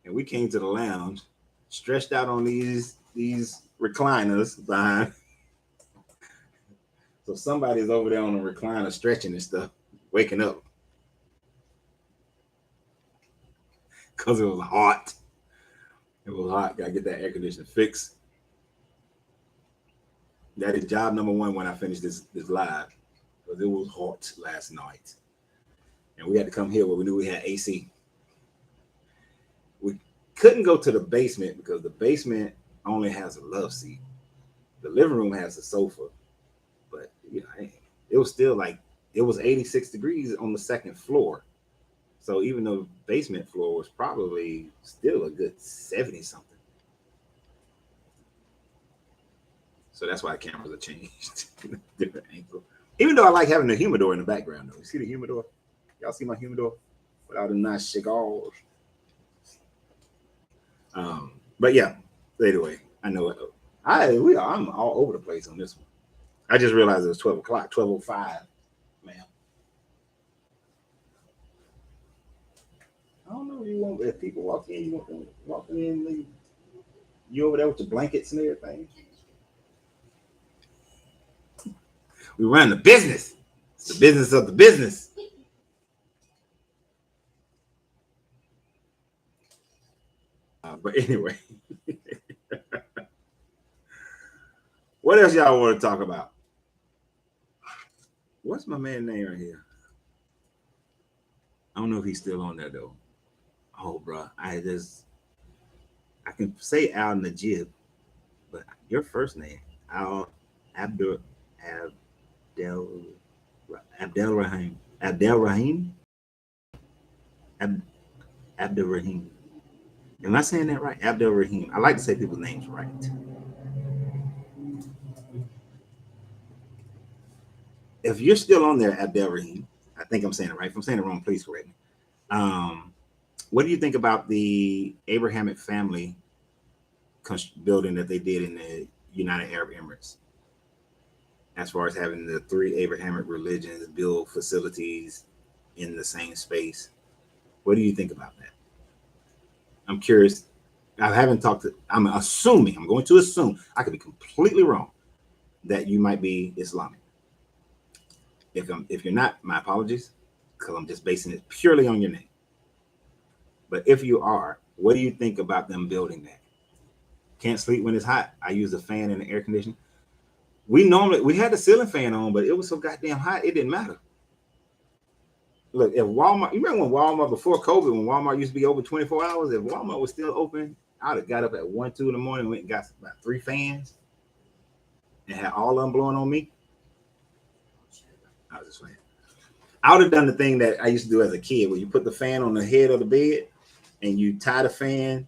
And we came to the lounge, stretched out on these recliners behind. So somebody's over there on the recliner stretching and stuff. waking up because it was hot. It was hot. Gotta get that air conditioner fixed. That is job number one when I finish this live, because it was hot last night, and we had to come here where we knew we had AC. We couldn't go to the basement because the basement only has a love seat. The living room has a sofa, but you know, it was still like it was 86 degrees on the second floor. So even though the basement floor was probably still a good 70 something. So that's why the cameras are changed. Different angle. Even though I like having the humidor in the background though. You see the humidor? Y'all see my humidor? Without a nice cigars. But yeah, anyway, I know it. I'm all over the place on this one. I just realized it was 12 o'clock, 12:05, man. I don't know if people walk in, you want them walking in, you over there with your blankets and everything. We run the business. It's the business of the business. But anyway, what else y'all want to talk about? What's my man's name right here? I don't know if he's still on there though. Oh, bro, I can say Al Najib, but your first name, Al Abdul Abdel Rahim. Abdel Rahim? Abdel Rahim. Am I saying that right? Abdel Rahim. I like to say people's names right. If you're still on there, Abdel Rahim, I think I'm saying it right. If I'm saying it wrong, please correct me. What do you think about the Abrahamic family building that they did in the United Arab Emirates? As far as having the three Abrahamic religions build facilities in the same space. What do you think about that? I'm curious. I haven't talked to, I'm going to assume, I could be completely wrong, that you might be Islamic. If you're not, my apologies, because I'm just basing it purely on your name. But if you are, what do you think about them building that? Can't sleep when it's hot. I use a fan and the air conditioning. We had the ceiling fan on, but it was so goddamn hot, it didn't matter. Look, if Walmart, you remember when Walmart, before COVID, when Walmart used to be open 24 hours, if Walmart was still open, I'd have got up at 1, 2 in the morning and went and got about 3 fans and had all of them blowing on me. I was just saying. I would have done the thing that I used to do as a kid, where you put the fan on the head of the bed and you tie the fan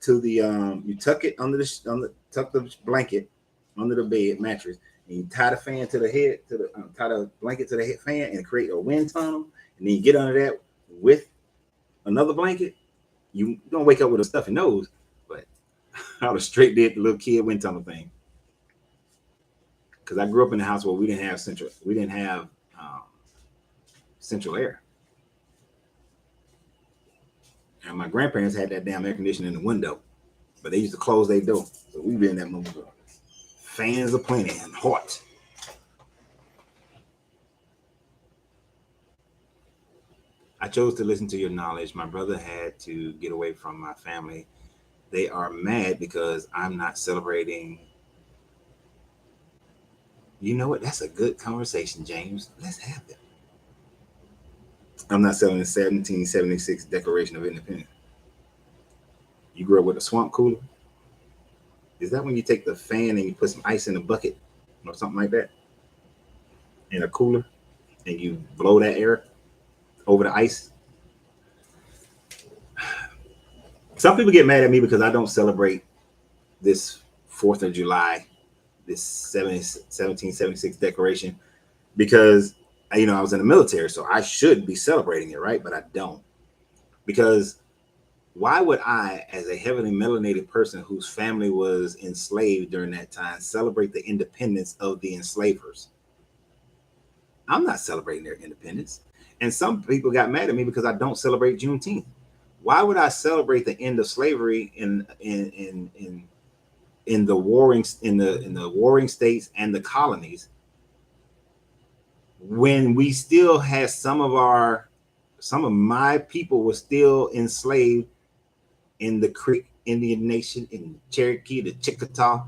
to the you tuck it tuck the blanket under the bed mattress, and you tie the fan to the head, to the tie the blanket to the head fan, and create a wind tunnel, and then you get under that with another blanket. You don't wake up with a stuffy nose, but I would have straight did the little kid wind tunnel thing. Because I grew up in a house where we didn't have central air, and my grandparents had that damn air conditioning in the window, but they used to close their door, so we be in that moment. Fans are plenty and hot. I chose to listen to your knowledge. My brother had to get away from my family. They are mad because I'm not celebrating. You know what? That's a good conversation, James. Let's have it. I'm not selling the 1776 Declaration of Independence. You grew up with a swamp cooler? Is that when you take the fan and you put some ice in a bucket or something like that? In a cooler, and you blow that air over the ice? Some people get mad at me because I don't celebrate this 4th of July, this 1776 Declaration, because I was in the military, so I should be celebrating it, right? But I don't. Because why would I, as a heavily melanated person whose family was enslaved during that time, celebrate the independence of the enslavers? I'm not celebrating their independence. And some people got mad at me because I don't celebrate Juneteenth. Why would I celebrate the end of slavery in the warring states and the colonies when we still had some of my people were still enslaved in the Creek Indian Nation, in Cherokee, the Chickasaw.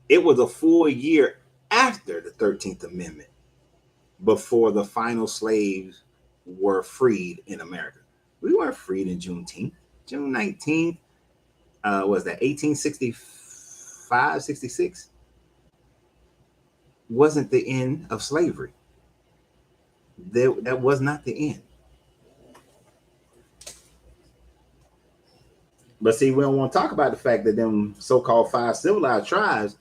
It was a full year after the 13th Amendment before the final slaves were freed in America. We weren't freed in Juneteenth. June 19th, was that 1865, 66? Wasn't the end of slavery. That was not the end. But see, we don't want to talk about the fact that them so-called five civilized tribes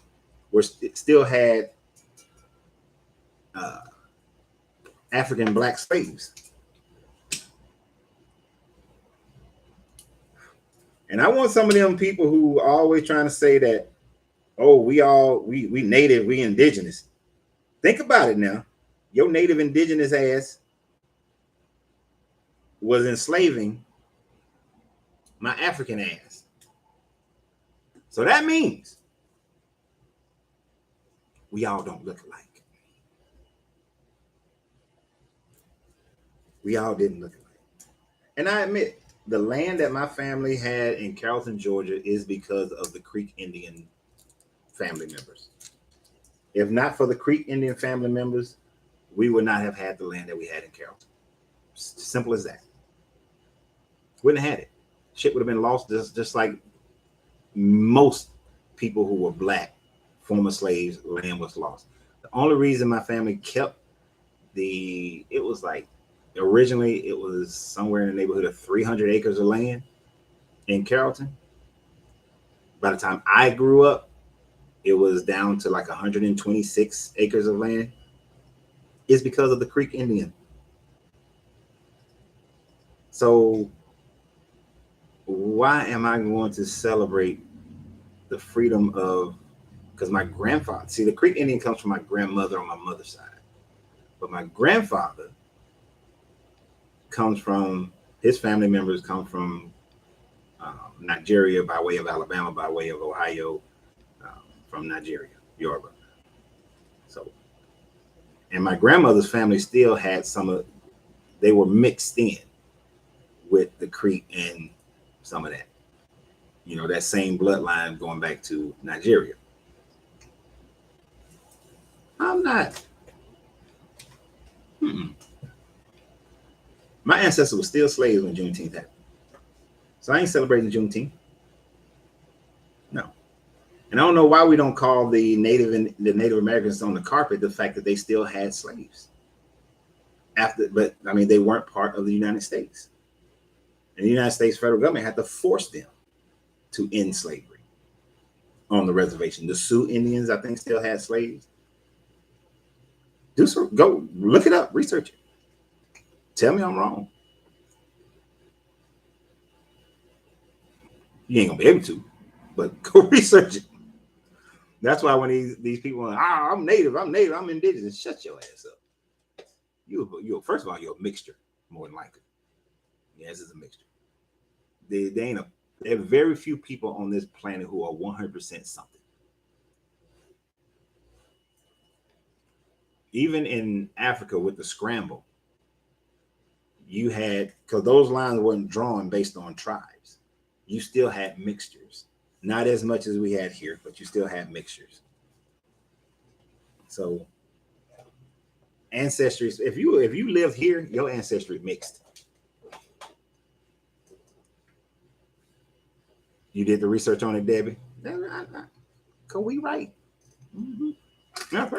were still had uh, African black slaves. And I want some of them people who are always trying to say that, oh, we native, we indigenous. Think about it now. Your native indigenous ass was enslaving my African ass. So that means we all don't look alike. We all didn't look alike. And I admit, the land that my family had in Carrollton, Georgia, is because of the Creek Indian family members. If not for the Creek Indian family members, we would not have had the land that we had in Carrollton. Simple as that. Wouldn't have had it. Shit would have been lost just like most people who were black, former slaves, land was lost. The only reason my family kept it was like, originally it was somewhere in the neighborhood of 300 acres of land in Carrollton. By the time I grew up, it was down to like 126 acres of land. It's because of the Creek Indian. So why am I going to celebrate the freedom of, because my grandfather, see, the Creek Indian comes from my grandmother on my mother's side, but my grandfather comes from, his family members come from Nigeria by way of Alabama, by way of Ohio, from Nigeria, Yoruba. So, and my grandmother's family still had they were mixed in with the Creek and some of that. That same bloodline going back to Nigeria. I'm not. Mm-mm. My ancestors were still slaves when Juneteenth happened. So I ain't celebrating Juneteenth. No. And I don't know why we don't call the Native Americans on the carpet the fact that they still had slaves. But I mean, they weren't part of the United States. And the United States federal government had to force them to end slavery on the reservation. The Sioux Indians, I think, still had slaves. Go look it up, research it. Tell me I'm wrong. You ain't gonna be able to, but go research it. That's why when these people are, I'm native, I'm indigenous, shut your ass up. You first of all, you're a mixture, more than likely. Yes, it's a mixture. There are very few people on this planet who are 100% something. Even in Africa with the scramble, you had, because those lines weren't drawn based on tribes, you still had mixtures. Not as much as we had here, but you still had mixtures. So ancestry, if you live here, your ancestry mixed. You did the research on it, Debbie? Can we write? Mm-hmm. Let me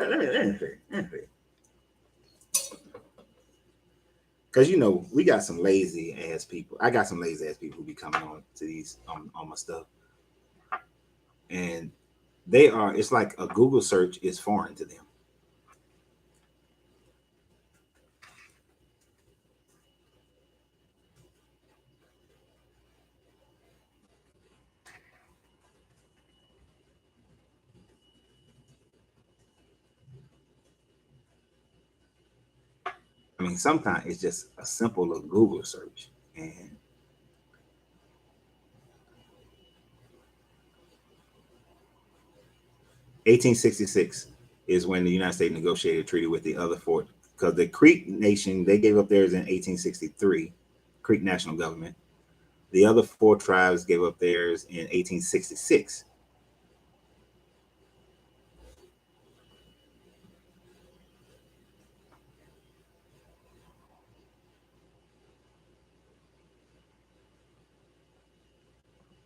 because we got some lazy ass people. I got some lazy ass people who be coming on to these on my stuff, and it's like a Google search is foreign to them. I mean, sometimes it's just a simple little Google search, and 1866 is when the United States negotiated a treaty with the other four because the Creek Nation, they gave up theirs in 1863, Creek National Government. The other 4 tribes gave up theirs in 1866.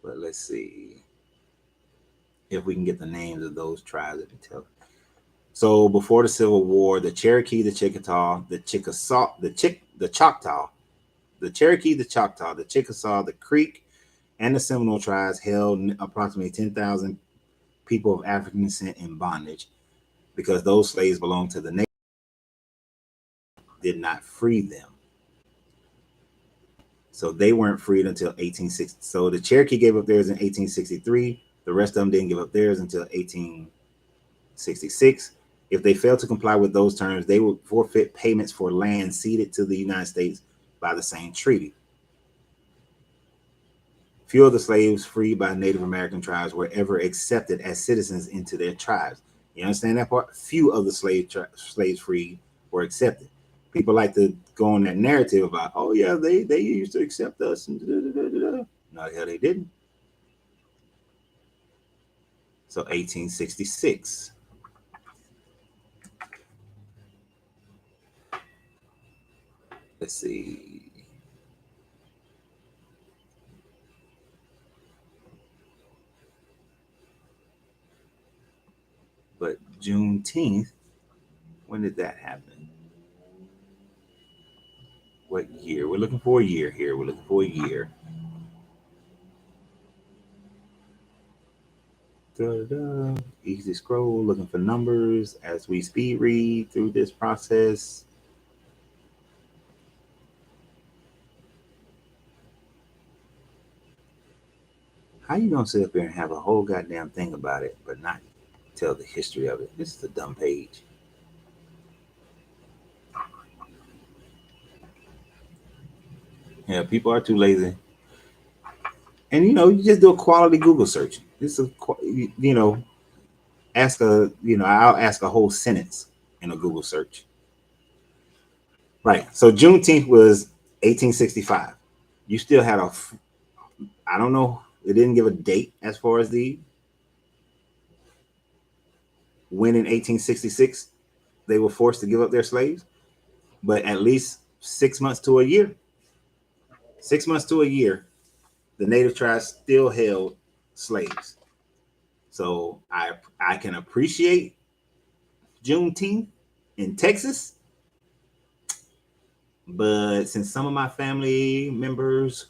But let's see if we can get the names of those tribes that we tell. So before the Civil War, the Cherokee, the Chickasaw, the Choctaw, the Cherokee, the Choctaw, the Chickasaw, the Creek, and the Seminole tribes held approximately 10,000 people of African descent in bondage because those slaves belonged to the nation, did not free them. So they weren't freed until 1860. So the Cherokee gave up theirs in 1863. The rest of them didn't give up theirs until 1866. If they failed to comply with those terms, they would forfeit payments for land ceded to the United States by the same treaty. Few of the slaves freed by Native American tribes were ever accepted as citizens into their tribes. You understand that part? Few of the slaves freed were accepted. People like to go on that narrative about, oh yeah, they used to accept us. And no, hell, they didn't. So 1866. Let's see. But Juneteenth, when did that happen? What year? We're looking for a year here. We're looking for a year. Da-da. Easy scroll, looking for numbers as we speed read through this process. How you gonna sit up here and have a whole goddamn thing about it, but not tell the history of it? This is a dumb page. Yeah, people are too lazy. And you just do a quality Google search. This is I'll ask a whole sentence in a Google search. Right. So Juneteenth was 1865. You still had I don't know. It didn't give a date as far as when in 1866 they were forced to give up their slaves, but at least 6 months to a year. 6 months to a year, the native tribes still held slaves. So I can appreciate Juneteenth in Texas, but since some of my family members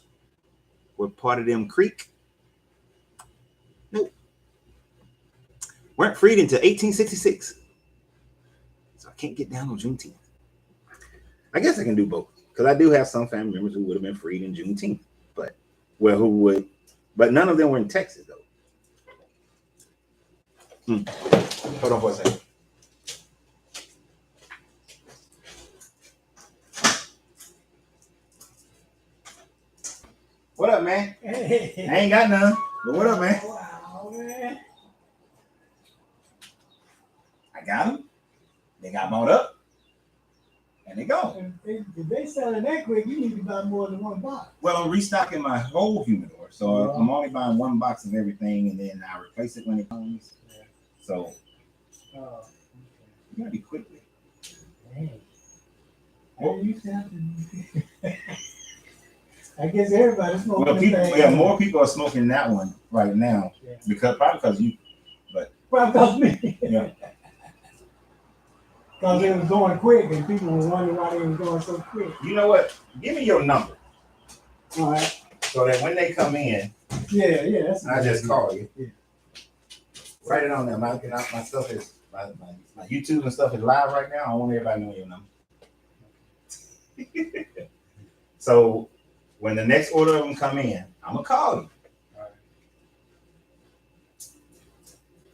were part of them Creek, nope, weren't freed until 1866. So I can't get down on Juneteenth. I guess I can do both because I do have some family members who would have been freed in Juneteenth, but none of them were in Texas though. Hold on for a second. What up, man? Hey. I ain't got none. But what up, man? Wow, man. I got them. They got bought up. And they go. If they sell it that quick, you need to buy more than one box. Well, I'm restocking my whole humidor. So I'm only buying one box of everything, and then I replace it when it comes. Yeah. So you gotta be quick with it. Dang. Well, you have to. I guess everybody's smoking. More people are smoking that one right now because you, but because me. Yeah. Because it was going quick, and people were wondering why they were going so quick. You know what? Give me your number. All right. So that when they come in, that's I just call you. Yeah. Write it on there. My stuff is my YouTube and stuff is live right now. I want everybody to know your number. So when the next order of them come in, I'm gonna call you. All right.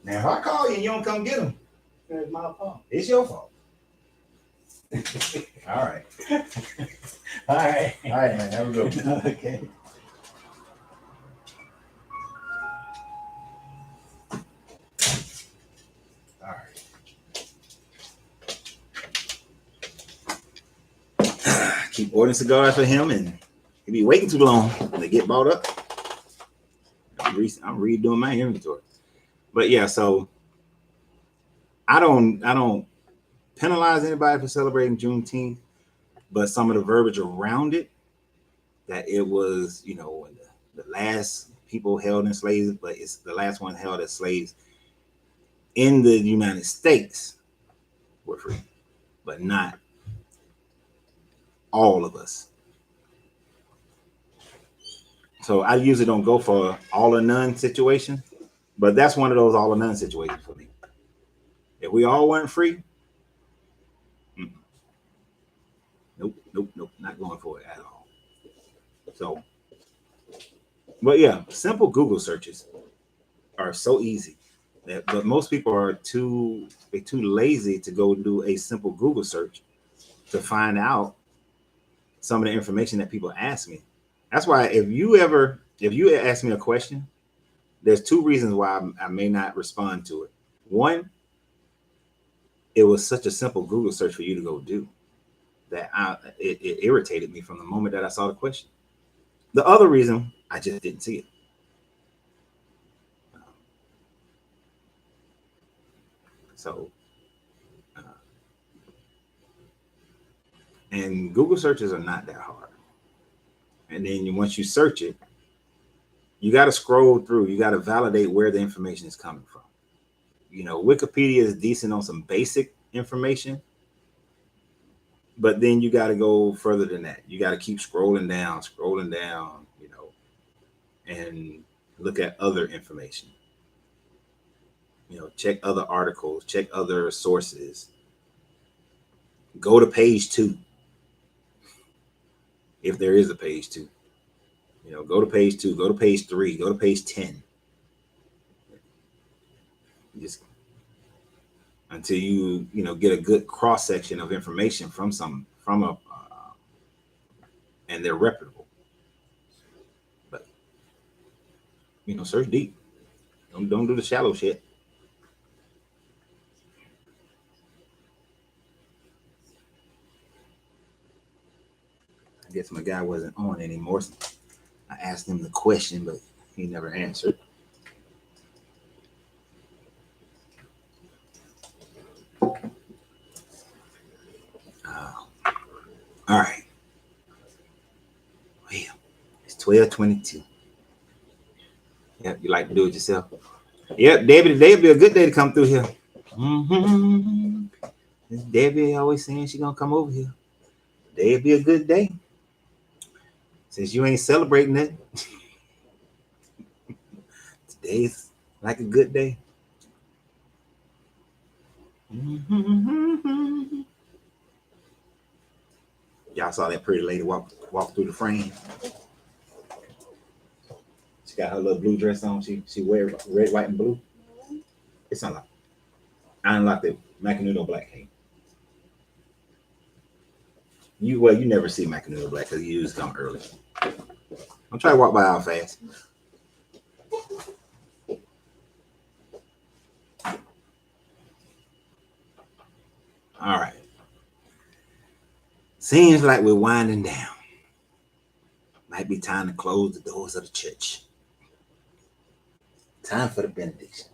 Now, if I call you and you don't come get them, it's my fault. It's your fault. All right. All right, man. Have a good one. Okay. All right. keep ordering cigars for him, and he be waiting too long when they get bought up. I'm redoing my inventory. But yeah, so I don't penalize anybody for celebrating Juneteenth, but some of the verbiage around it, that it was, the last people held in slaves, but it's the last one held as slaves in the United States were free, but not all of us. So I usually don't go for all or none situation, but that's one of those all or none situations for me. If we all weren't free, nope, not going for it at all. So, but yeah, simple Google searches are so easy, but most people are too lazy to go do a simple Google search to find out some of the information that people ask me. That's why if you ask me a question, there's two reasons why I may not respond to it. One, it was such a simple Google search for you to go do that it irritated me from the moment that I saw the question. The other reason, I just didn't see it. So, and Google searches are not that hard. And then once you search it, you got to scroll through. You got to validate where the information is coming from. Wikipedia is decent on some basic information, but then you got to go further than that. You got to keep scrolling down, and look at other information. Check other articles, check other sources. Go to page 2. If there is a page 2, go to page 2, go to page 3, go to page 10. Just until you get a good cross section of information from a and they're reputable. But search deep. Don't do the shallow shit. I guess my guy wasn't on anymore. I asked him the question, but he never answered. All right. Well, it's 12:22. Yep, you like to do it yourself? Yep, Debbie, today'll be a good day to come through here. Mm-hmm. Debbie always saying she's gonna come over here. Today'll be a good day. Since you ain't celebrating it, today's like a good day. Mm-hmm. Y'all saw that pretty lady walk through the frame. She got her little blue dress on. She wear red, white, and blue. It's unlocked. I unlocked it. Macanudo Black came. You never see Macanudo Black because he usually come early. I'm trying to walk by out fast. All right. Seems like we're winding down. Might be time to close the doors of the church. Time for the benediction.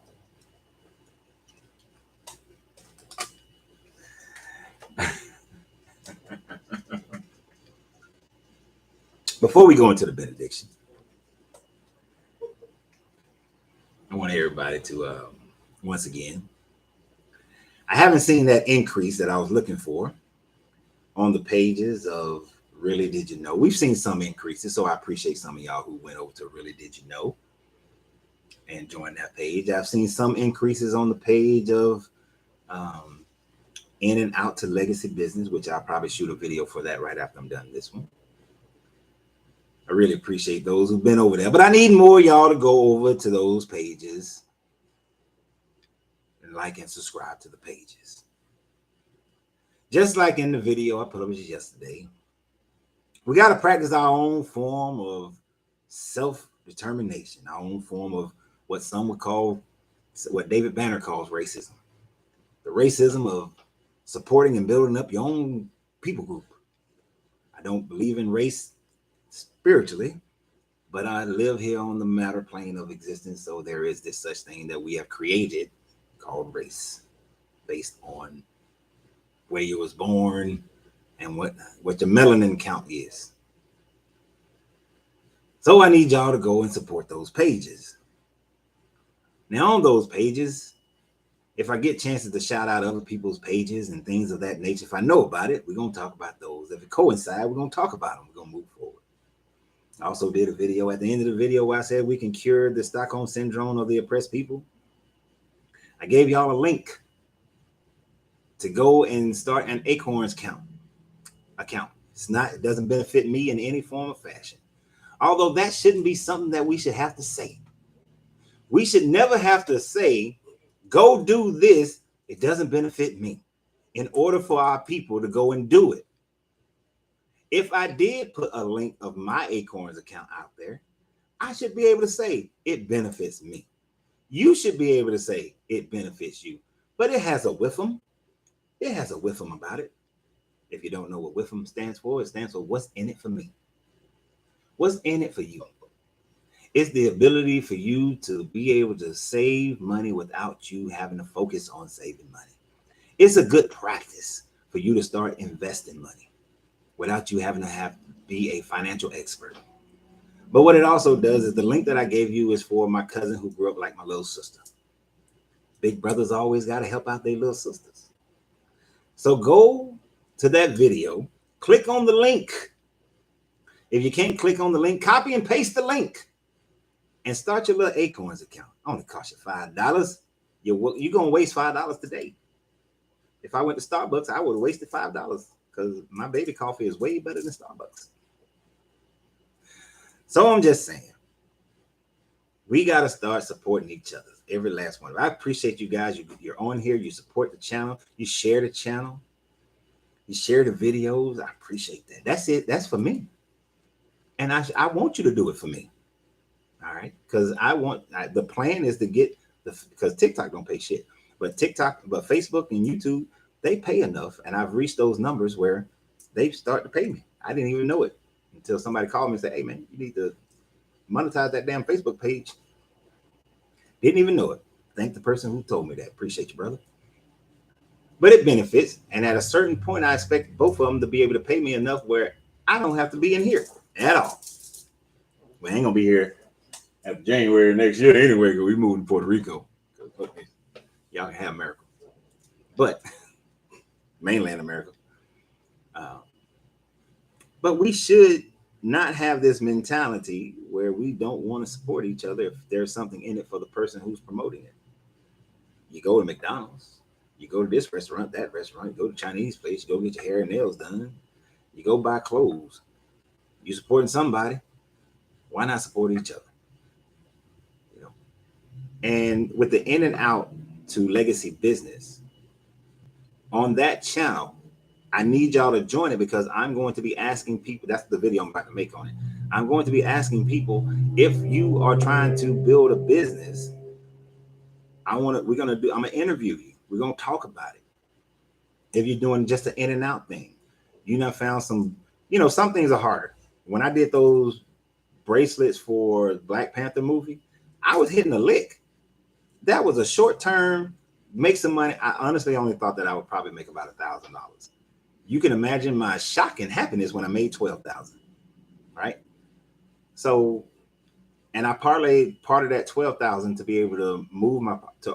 Before we go into the benediction, I want everybody to, once again, I haven't seen that increase that I was looking for on the pages of Really Did You Know. We've seen some increases, so I appreciate some of y'all who went over to Really Did You Know and joined that page. I've seen some increases on the page of In and Out to Legacy Business, which I'll probably shoot a video for that right after I'm done this one. I really appreciate those who've been over there, but I need more y'all to go over to those pages and like and subscribe to the pages. Just like in the video I published yesterday, we got to practice our own form of self-determination, our own form of what some would call, what David Banner calls racism. The racism of supporting and building up your own people group. I don't believe in race spiritually, but I live here on the matter plane of existence. So there is this such thing that we have created called race, based on where you was born and what your melanin count is. So I need y'all to go and support those pages. Now on those pages, if I get chances to shout out other people's pages and things of that nature, if I know about it, we're going to talk about those. If it coincides, we're going to talk about them. We're going to move forward. I also did a video at the end of the video where I said we can cure the Stockholm Syndrome of the oppressed people. I gave y'all a link to go and start an Acorns account. It doesn't benefit me in any form or fashion. Although that shouldn't be something that we should have to say. We should never have to say, go do this. It doesn't benefit me, in order for our people to go and do it. If I did put a link of my Acorns account out there, I should be able to say it benefits me. You should be able to say it benefits you. But it has a whiffum. It has a whiffum about it. If you don't know what whiffum stands for, it stands for what's in it for me. What's in it for you? It's the ability for you to be able to save money without you having to focus on saving money. It's a good practice for you to start investing money without you having to be a financial expert. But what it also does is the link that I gave you is for my cousin who grew up like my little sister. Big brothers always got to help out their little sisters. So go to that video, click on the link. If you can't click on the link, copy and paste the link and start your little Acorns account. It only costs you $5. You're going to waste $5 today. If I went to Starbucks, I would have wasted $5 because my baby coffee is way better than Starbucks. So I'm just saying, we got to start supporting each other, every last one. I appreciate you guys. You're on here. You support the channel. You share the channel. You share the videos. I appreciate that. That's it. That's for me. And I want you to do it for me. All right. Because the plan is to get because TikTok don't pay shit. But Facebook and YouTube, they pay enough. And I've reached those numbers where they start to pay me. I didn't even know it until somebody called me and said, hey, man, you need to monetize that damn Facebook page. Didn't even know it. Thank the person who told me that. Appreciate you, brother. But it benefits. And at a certain point, I expect both of them to be able to pay me enough where I don't have to be in here at all. We ain't going to be here after January next year anyway, because we moving to Puerto Rico. Y'all can have America. But mainland America. But we should not have this mentality where we don't want to support each other if there's something in it for the person who's promoting it. You go to McDonald's, you go to this restaurant, that restaurant, you go to Chinese place, you go get your hair and nails done, you go buy clothes. You supporting somebody, why not support each other? You know. And with the in and out to legacy business, on that channel, I need y'all to join it because I'm going to be asking people. That's the video I'm about to make on it. I'm going to be asking people if you are trying to build a business. I'm gonna interview you. We're gonna talk about it. If you're doing just an in and out thing, you know, found some. You know, some things are harder. When I did those bracelets for Black Panther movie, I was hitting a lick. That was a short term, make some money. I honestly only thought that I would probably make about $1,000. You can imagine my shock and happiness when I made $12,000, right? So, and I parlayed part of that $12,000 to be able to move it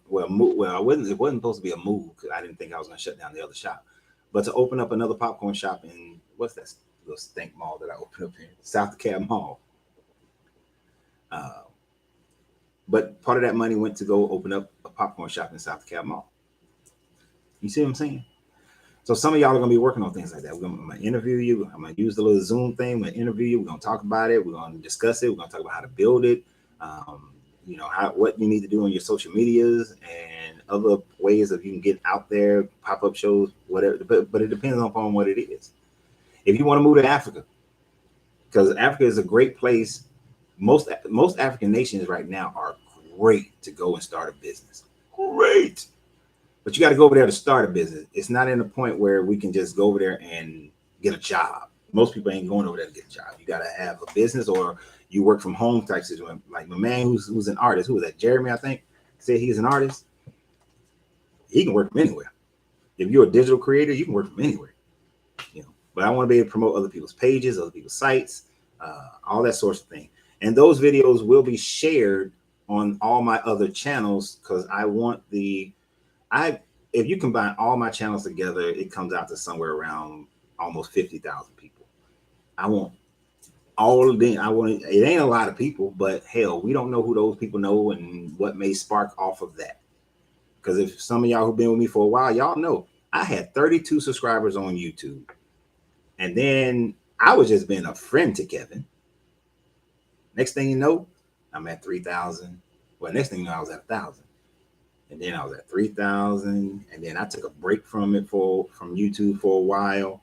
wasn't supposed to be a move because I didn't think I was going to shut down the other shop, but to open up another popcorn shop in what's that little stink mall that I opened up here, South DeKalb Mall. But part of that money went to go open up a popcorn shop in South DeKalb Mall. You see what I'm saying? So some of y'all are going to be working on things like that. I'm going to interview you. I'm going to use the little Zoom thing. I'm going to interview you. We're going to talk about it. We're going to discuss it. We're going to talk about how to build it. You know, what you need to do on your social medias and other ways that you can get out there, pop-up shows, whatever. But it depends upon what it is. If you want to move to Africa, because Africa is a great place. Most African nations right now are great to go and start a business. Great. But you got to go over there to start a business. It's not in a point where we can just go over there and get a job. Most people ain't going over there to get a job. You got to have a business or you work from home type situation. Like my man who's an artist, who was that? Jeremy, I think, said he's an artist. He can work from anywhere. If you're a digital creator, you can work from anywhere. You know, but I want to be able to promote other people's pages, other people's sites, all that sorts of thing. And those videos will be shared on all my other channels because I want if you combine all my channels together, it comes out to somewhere around almost 50,000 people. I want all of them. It ain't a lot of people, but hell, we don't know who those people know and what may spark off of that. Because if some of y'all who've been with me for a while, y'all know I had 32 subscribers on YouTube. And then I was just being a friend to Kevin. Next thing you know, I'm at 3,000. Well, next thing you know, I was at 1,000. And then I was at 3,000. And then I took a break from YouTube for a while.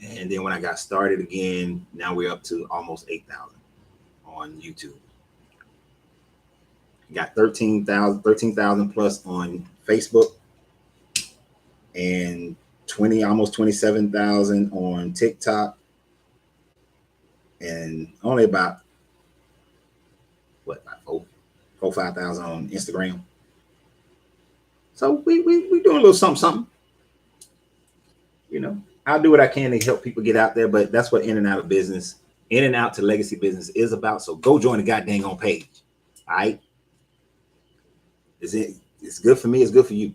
And then when I got started again, now we're up to almost 8,000 on YouTube. Got 13,000 plus on Facebook and almost 27,000 on TikTok, and only about 5,000 on Instagram. So we doing a little something. You know, I'll do what I can to help people get out there, but that's what In and Out to Legacy Business is about. So go join the goddamn on page. All right. It's good for me, it's good for you.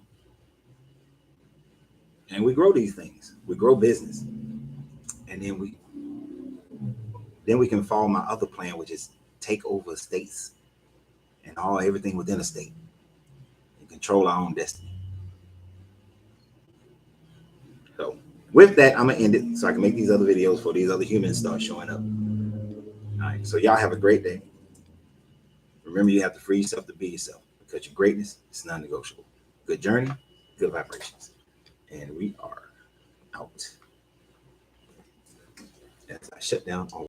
And we grow these things. We grow business. And then we can follow my other plan, which is take over states and everything within a state and control our own destiny. So with that, I'm gonna end it so I can make these other videos for these other humans start showing up. All right, so y'all have a great day. Remember, you have to free yourself to be yourself because your greatness is non-negotiable. Good journey, good vibrations. And we are out. As I shut down all